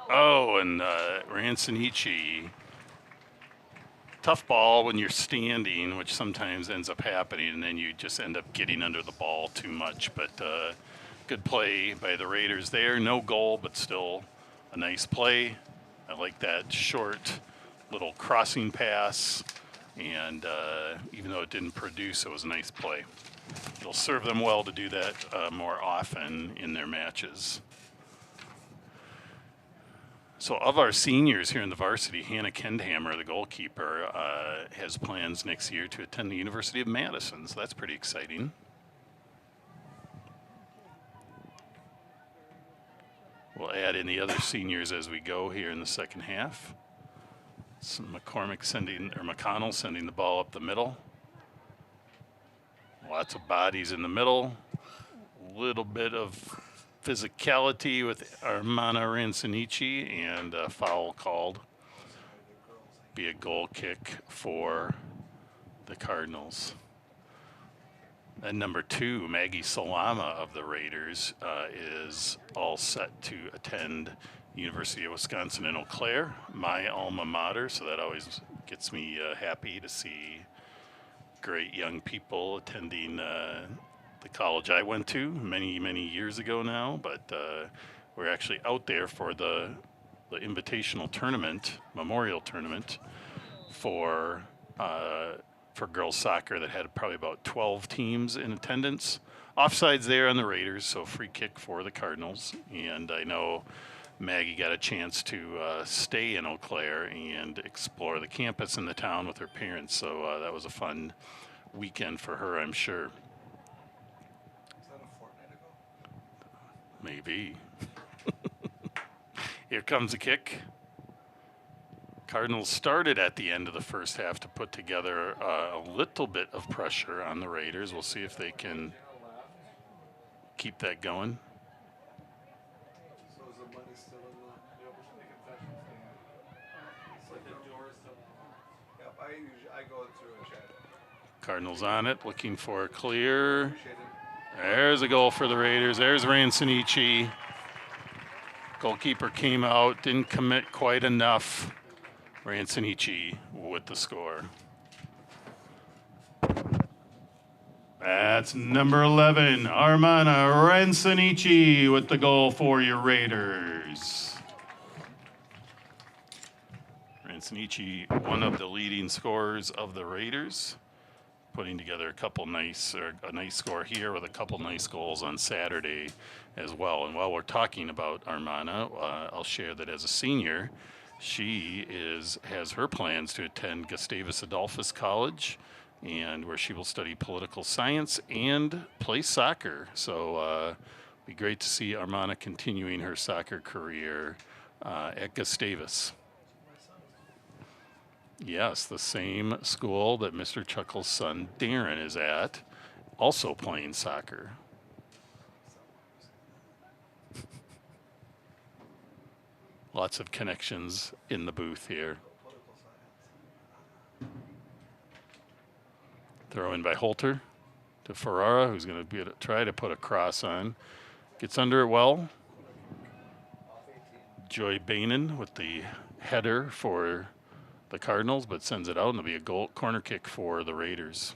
Oh, and Ransonichi. Tough ball when you're standing, which sometimes ends up happening, and then you just end up getting under the ball too much. But good play by the Raiders there. No goal, but still a nice play. I like that short little crossing pass. And even though it didn't produce, it was a nice play. It'll serve them well to do that more often in their matches. So of our seniors here in the varsity, Hannah Kendhammer, the goalkeeper, has plans next year to attend the University of Madison. So that's pretty exciting. We'll add in the other seniors as we go here in the second half. McConnell sending the ball up the middle. Lots of bodies in the middle. A little bit of physicality with Armana Ransonichi, and a foul called. Be a goal kick for the Cardinals. And number 2, Maggie Salama of the Raiders, is all set to attend University of Wisconsin in Eau Claire, my alma mater, so that always gets me happy to see great young people attending the college I went to many years ago now. But we're actually out there for the invitational tournament, memorial tournament for girls soccer that had probably about 12 teams in attendance. Offsides there on the Raiders, so free kick for the Cardinals. And I know Maggie got a chance to stay in Eau Claire and explore the campus in the town with her parents. So that was a fun weekend for her, I'm sure. Is that a fortnight ago? Maybe. Here comes a kick. Cardinals started at the end of the first half to put together a little bit of pressure on the Raiders. We'll see if they can keep that going. So is the money still in the concession stand? It's like the door's still. Yep, I go through and check it. Cardinals on it, looking for a clear. Appreciate it. There's a goal for the Raiders. There's Ransonici. Goalkeeper came out, didn't commit quite enough. Ransonici with the score. That's number 11, Armana Ransonici with the goal for your Raiders. Ransonici, one of the leading scorers of the Raiders, putting together a nice score here with a couple nice goals on Saturday as well. And while we're talking about Armana, I'll share that as a senior, she has her plans to attend Gustavus Adolphus College, and where she will study political science and play soccer. So it'd be great to see Armana continuing her soccer career at Gustavus. Yes, the same school that Mr. Chuckle's son Darren is at, also playing soccer. Lots of connections in the booth here. Throw in by Holter to Ferrara, who's going to try to put a cross on. Gets under it well. Joy Bainan with the header for the Cardinals, but sends it out, and it'll be a corner kick for the Raiders.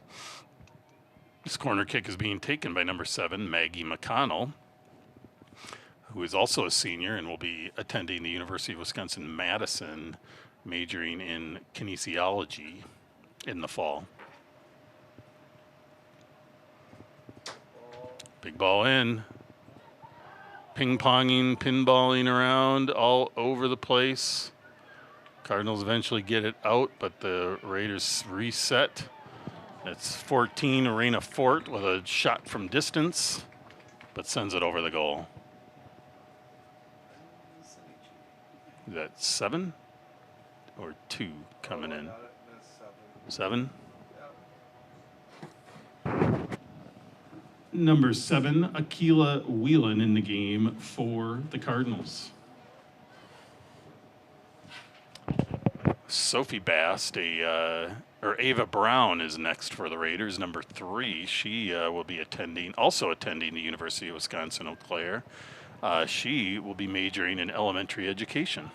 This corner kick is being taken by number 7, Maggie McConnell, who is also a senior and will be attending the University of Wisconsin-Madison, majoring in kinesiology in the fall. Big ball in. Ping-ponging, pinballing around all over the place. Cardinals eventually get it out, but the Raiders reset. It's 14, Arena Fort with a shot from distance, but sends it over the goal. Is that 7 or 2 coming in? 7? Number 7, Akila Whelan in the game for the Cardinals. Sophie Bast, Ava Brown is next for the Raiders, number 3. She will be also attending the University of Wisconsin-Eau Claire. She will be majoring in elementary education.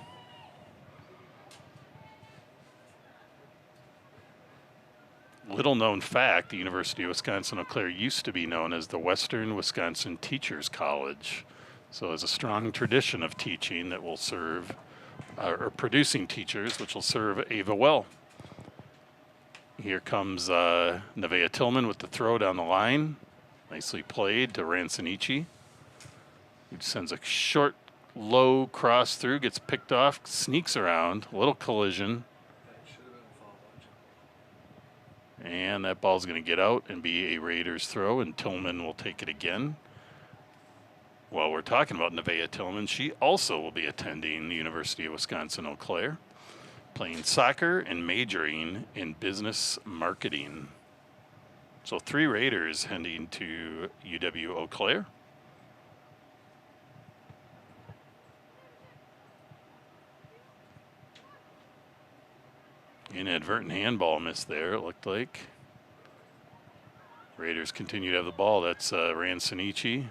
Little known fact, the University of Wisconsin-Eau Claire used to be known as the Western Wisconsin Teachers College. So there's a strong tradition of teaching that will serve, or producing teachers, which will serve Ava well. Here comes Nevaeh Tillman with the throw down the line. Nicely played to Ransonici, who sends a short, low cross through, gets picked off, sneaks around, a little collision. And that ball's going to get out and be a Raiders throw, and Tillman will take it again. While we're talking about Nevaeh Tillman, she also will be attending the University of Wisconsin-Eau Claire, playing soccer and majoring in business marketing. So 3 Raiders heading to UW-Eau Claire. Inadvertent handball miss there, it looked like. Raiders continue to have the ball. That's Ransonici.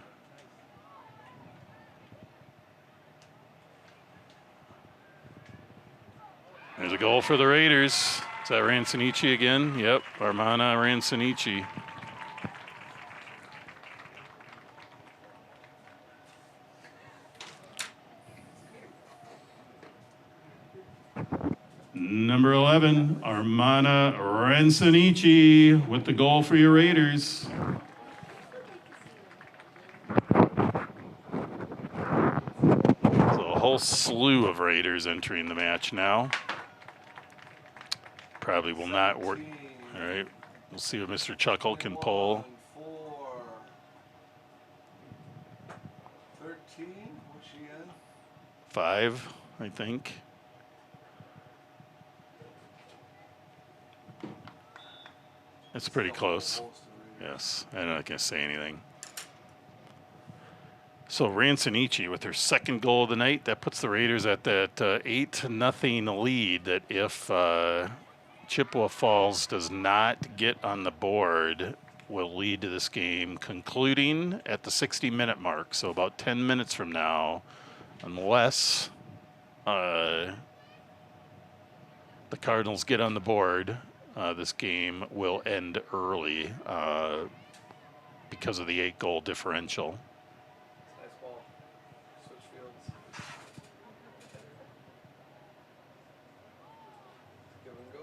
There's a goal for the Raiders. Is that Rancinici again? Yep, Armana Rancinici. Number 11, Armana Rancinici with the goal for your Raiders. So a whole slew of Raiders entering the match now. Probably will not work. 17, All right, we'll see what Mr. Chuckle can pull. 4, 13. What's she in? 5, I think. It's pretty close. Yes, I'm not going to say anything. So Rancinici with her second goal of the night, that puts the Raiders at that 8-0 lead. That if Chippewa Falls does not get on the board, will lead to this game concluding at the 60-minute mark. So about 10 minutes from now, unless the Cardinals get on the board, this game will end early because of the 8-goal differential. Nice ball. Switch fields. Give and go.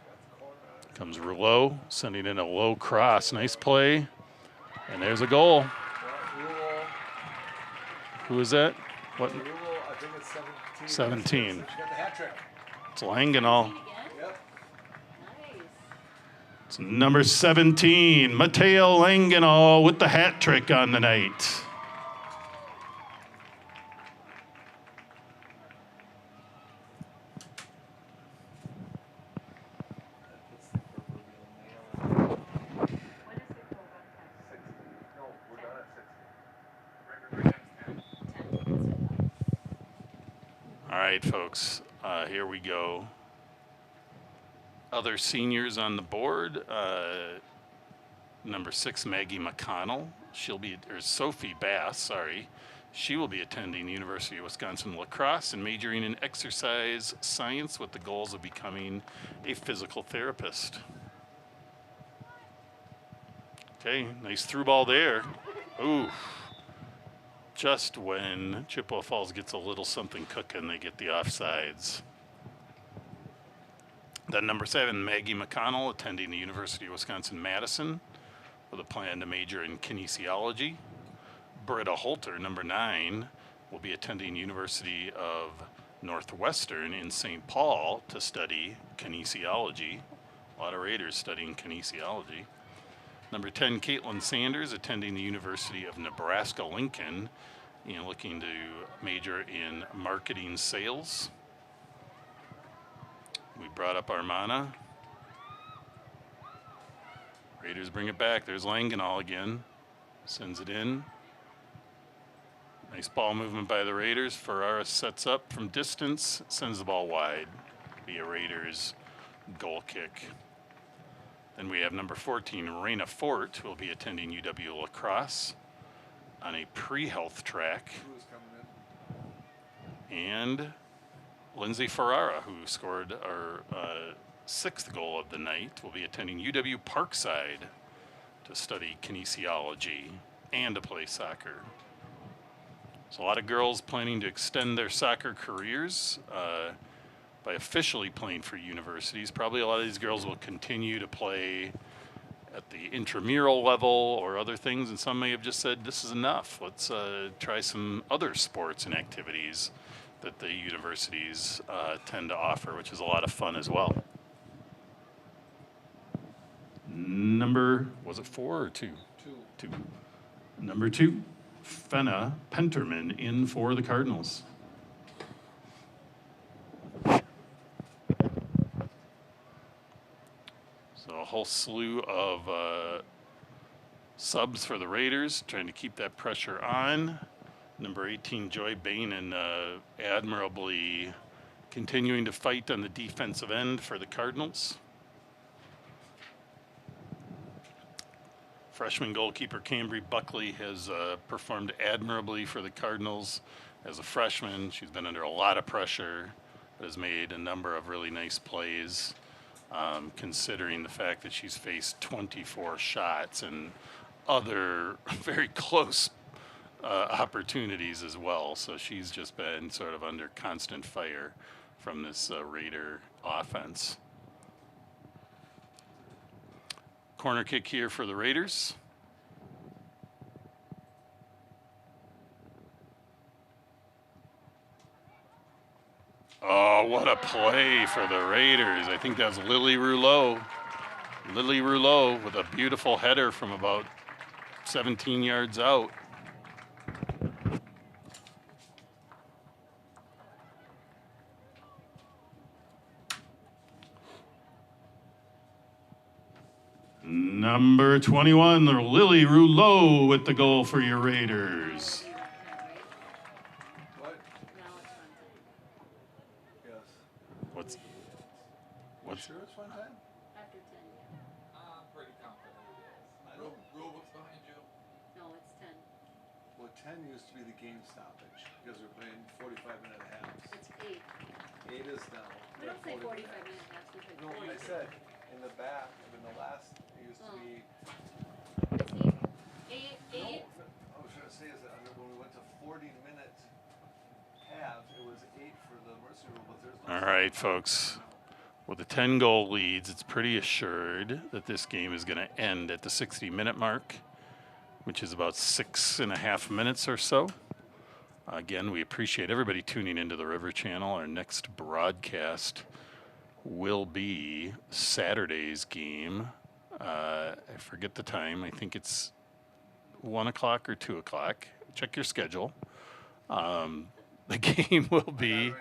Got the corner on it. Comes Rouleau, sending in a low cross. Nice play. And there's a goal. Yeah, Rule. Who is that? What? Rule, I think it's 17. 17. She got the hat trick. It's Langenau. Again? Yep. Nice. It's number 17, Mateo Langenau with the hat trick on the night. That puts the proverbial nail in it. When is the goal on time? 60. No, we're done at 60. Record right now is 10. 10. All right, folks. Here we go. Other seniors on the board. Number 6, Maggie McConnell. Sophie Bass, sorry. She will be attending the University of Wisconsin lacrosse and majoring in exercise science with the goals of becoming a physical therapist. Okay, nice through ball there. Ooh. Just when Chippewa Falls gets a little something cooking, they get the offsides. Then number 7, Maggie McConnell, attending the University of Wisconsin-Madison with a plan to major in kinesiology. Britta Holter, number 9, will be attending University of Northwestern in St. Paul to study kinesiology. A lot of Raiders studying kinesiology. Number 10, Caitlin Sanders, attending the University of Nebraska-Lincoln and looking to major in marketing sales. We brought up Armana. Raiders bring it back. There's Langenau again. Sends it in. Nice ball movement by the Raiders. Ferrara sets up from distance, sends the ball wide. Be a Raiders goal kick. Then we have number 14, Raina Fort, who will be attending UW lacrosse on a pre-health track. Who's coming in? And Lindsay Ferrara, who scored our 6th goal of the night, will be attending UW Parkside to study kinesiology and to play soccer. So a lot of girls planning to extend their soccer careers by officially playing for universities. Probably a lot of these girls will continue to play at the intramural level or other things, and some may have just said, this is enough. Let's try some other sports and activities that the universities tend to offer, which is a lot of fun as well. Number, Was it 4 or 2? 2. 2. number 2, Fenna Penterman in for the Cardinals. So a whole slew of subs for the Raiders, trying to keep that pressure on. Number 18, Joy Bain, admirably continuing to fight on the defensive end for the Cardinals. Freshman goalkeeper Cambry Buckley has performed admirably for the Cardinals as a freshman. She's been under a lot of pressure has made a number of really nice plays, considering the fact that she's faced 24 shots and other very close opportunities as well. So she's just been sort of under constant fire from this Raider offense. Corner kick here for the Raiders. Oh, what a play for the Raiders. I think that was Lily Rouleau. Lily Rouleau with a beautiful header from about 17 yards out. Number 21, Lily Rouleau with the goal for your Raiders. What? Now it's fun time. Yes. What's Sure it's fun time? After 10, yeah. I'm pretty confident it is. I don't- Rulebook's behind you. No, it's 10. Well, 10 used to be the game stoppage because we're playing 45-minute halves. It's 8. 8 is now. We don't say 45 minutes. minute halves, we say No, 40. I said in the back, in the last, it used to Oh. be. It's 8. 8, No, 8. I was trying to say is that when we went to 40-minute halves, it was 8 for the Mercy rule, but there's no. All right, folks. With the 10 goal leads, it's pretty assured that this game is going to end at the 60-minute mark, which is about 6.5 minutes or so. Again, we appreciate everybody tuning into the River Channel. Our next broadcast will be Saturday's game. I forget the time. I think it's 1 o'clock or 2 o'clock. Check your schedule. The game will be.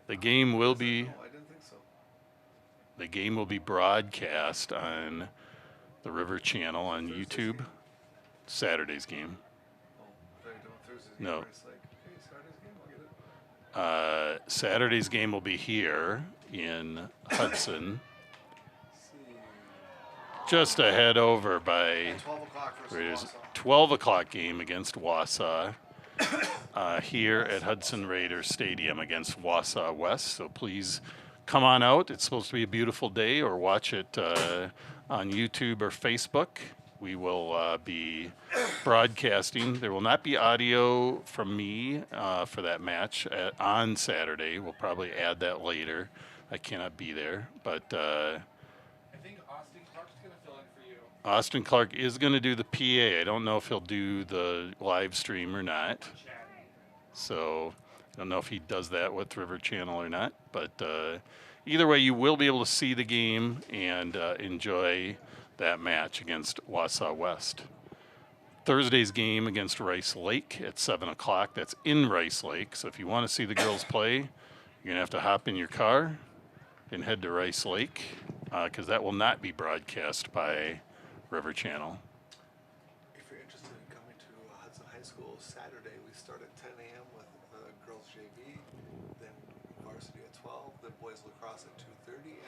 The game will be. No, I didn't think so. The game will be broadcast on the River Channel on YouTube. Saturday's game. Oh, I thought you were doing Thursday's game. No. where It's like, hey, Saturday's game, I'll get it. Saturday's game will be here in Hudson, See. just ahead over by 12 o'clock versus Raiders. Wausau. 12 o'clock game against Wausau here at Hudson Raiders Stadium against Wausau West. So please come on out. It's supposed to be a beautiful day, or watch it on YouTube or Facebook. We will be broadcasting. There will not be audio from me for that match on Saturday. We'll probably add that later. I cannot be there, but I think Austin Clark's going to fill in for you. Austin Clark is going to do the PA. I don't know if he'll do the live stream or not. So I don't know if he does that with River Channel or not. But either way, you will be able to see the game and enjoy that match against Wausau West. Thursday's game against Rice Lake at 7 o'clock. That's in Rice Lake. So if you want to see the girls play, you're going to have to hop in your car and head to Rice Lake, because that will not be broadcast by River Channel. If you're interested in coming to Hudson High School Saturday, we start at 10 a.m. with girls JV, then varsity at 12, then boys lacrosse at 2:30,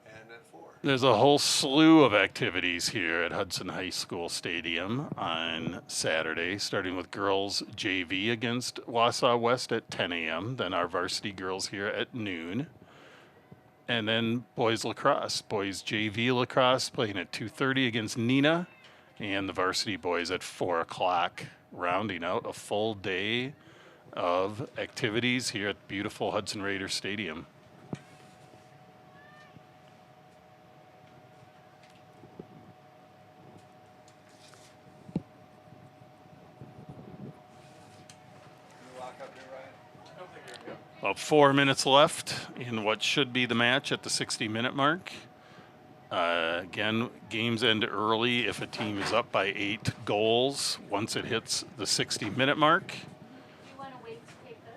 and then 4. There's a whole slew of activities here at Hudson High School Stadium on Saturday, starting with girls JV against Wausau West at 10 a.m., then our varsity girls here at noon, and then boys lacrosse. Boys JV lacrosse playing at 2:30 against Nina, and the varsity boys at 4 o'clock, rounding out a full day of activities here at beautiful Hudson Raiders Stadium. Can you lock up here, Ryan? I don't think you're good. About 4 minutes left in what should be the match at the 60-minute mark. Again, games end early if a team is up by 8 goals once it hits the 60-minute mark. Do you want to wait to take this?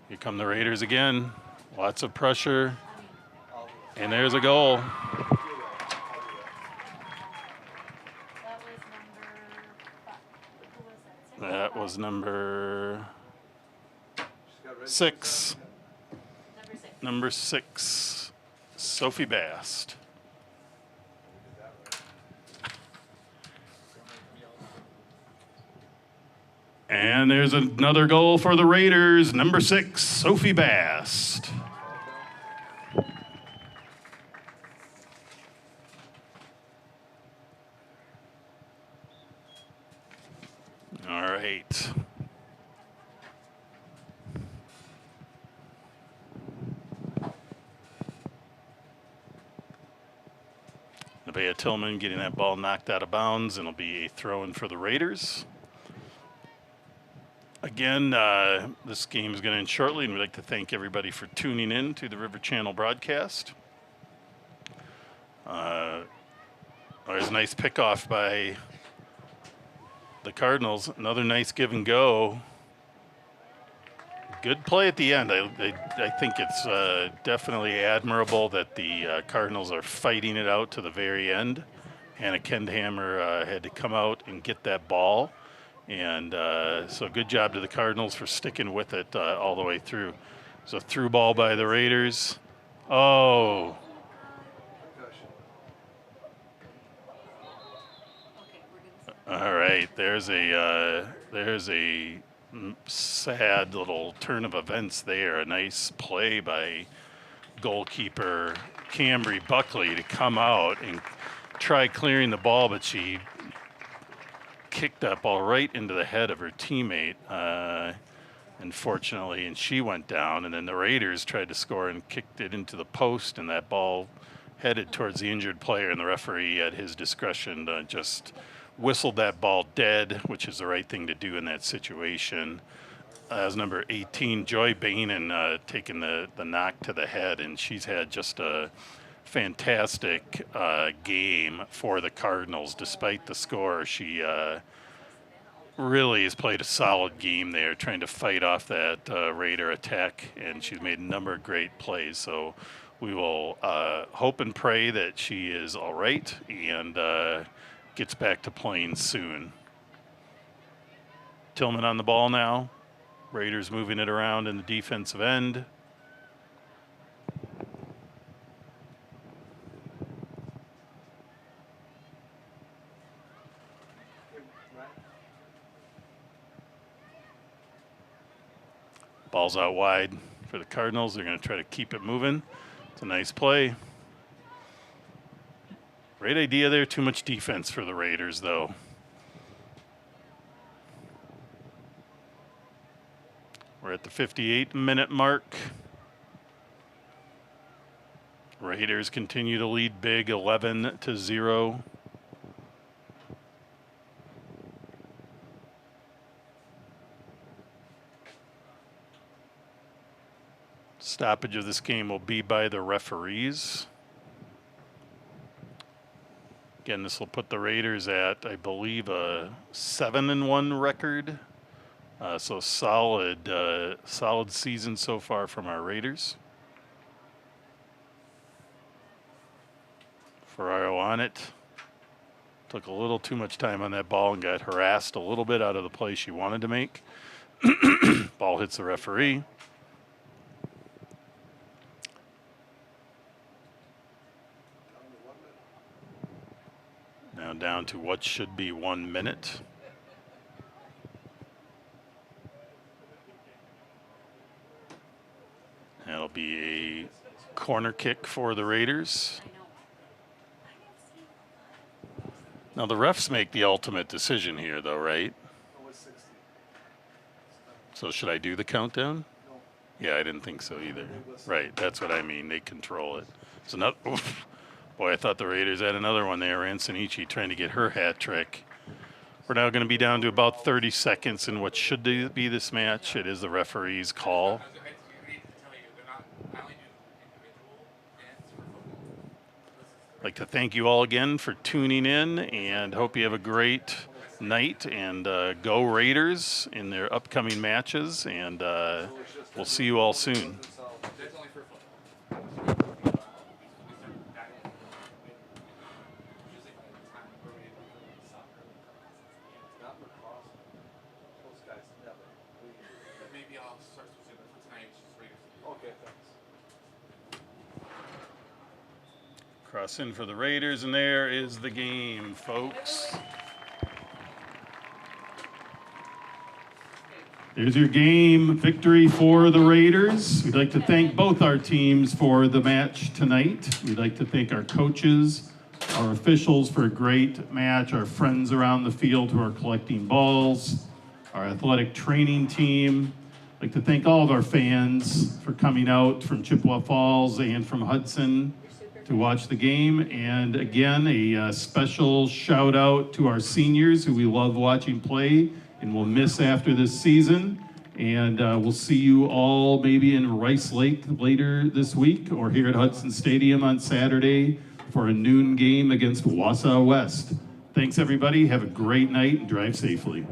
Here come the Raiders again. Lots of pressure. I'll do that. And there's a goal. I'll do that. That was number 5. Who was that? 6? That was number She's got red 6. shirts on. Number 6. Number 6, Sophie Bast. Did that right. And there's another goal for the Raiders, number 6, Sophie Bast. All right. Nevaeh Tillman getting that ball knocked out of bounds, and it'll be a throw-in for the Raiders. Again, this game is going to end shortly, and we'd like to thank everybody for tuning in to the River Channel broadcast. There's a nice pickoff by the Cardinals. Another nice give and go. Good play at the end. I think it's definitely admirable that the Cardinals are fighting it out to the very end. Hannah Kendhammer had to come out and get that ball. And so good job to the Cardinals for sticking with it all the way through. So through ball by the Raiders. Oh, all right. There's a sad little turn of events there. A nice play by goalkeeper Cambry Buckley to come out and try clearing the ball, but she kicked that ball right into the head of her teammate, unfortunately, and she went down. And then the Raiders tried to score and kicked it into the post, and that ball headed towards the injured player, and the referee at his discretion just whistled that ball dead, which is the right thing to do in that situation. As number 18, Joy Bainan, taking the knock to the head, and she's had just a fantastic game for the Cardinals. Despite the score, she really has played a solid game there, trying to fight off that Raider attack, and she's made a number of great plays. So we will hope and pray that she is all right and gets back to playing soon. Tillman on the ball now. Raiders moving it around in the defensive end. Ball's out wide for the Cardinals. They're going to try to keep it moving. It's a nice play. Great idea there. Too much defense for the Raiders, though. We're at the 58-minute mark. Raiders continue to lead big, 11-0. Stoppage of this game will be by the referees. Again, this will put the Raiders at, I believe, a 7-1 record. So solid season so far from our Raiders. Ferraro on it. Took a little too much time on that ball and got harassed a little bit out of the play she wanted to make. Ball hits the referee. Now down to what should be 1 minute. That'll be a corner kick for the Raiders. Now the refs make the ultimate decision here, though, right? So should I do the countdown? Yeah, I didn't think so either. Right, that's what I mean. They control it. So not. Oof. Boy, I thought the Raiders had another one there. Ansonici trying to get her hat trick. We're now going to be down to about 30 seconds in what should be this match. It is the referee's call. I'd like to thank you all again for tuning in and hope you have a great night and go Raiders in their upcoming matches, and we'll see you all soon. Maybe I'll start switching for tonight. Just Raiders. Okay, thanks. Cross in for the Raiders, and there is the game, folks. There's your game victory for the Raiders. We'd like to thank both our teams for the match tonight. We'd like to thank our coaches, our officials for a great match, our friends around the field who are collecting balls, our athletic training team. I'd like to thank all of our fans for coming out from Chippewa Falls and from Hudson to watch the game. And again, a special shout out to our seniors who we love watching play and will miss after this season. And we'll see you all maybe in Rice Lake later this week or here at Hudson Stadium on Saturday for a noon game against Wausau West. Thanks everybody, have a great night and drive safely.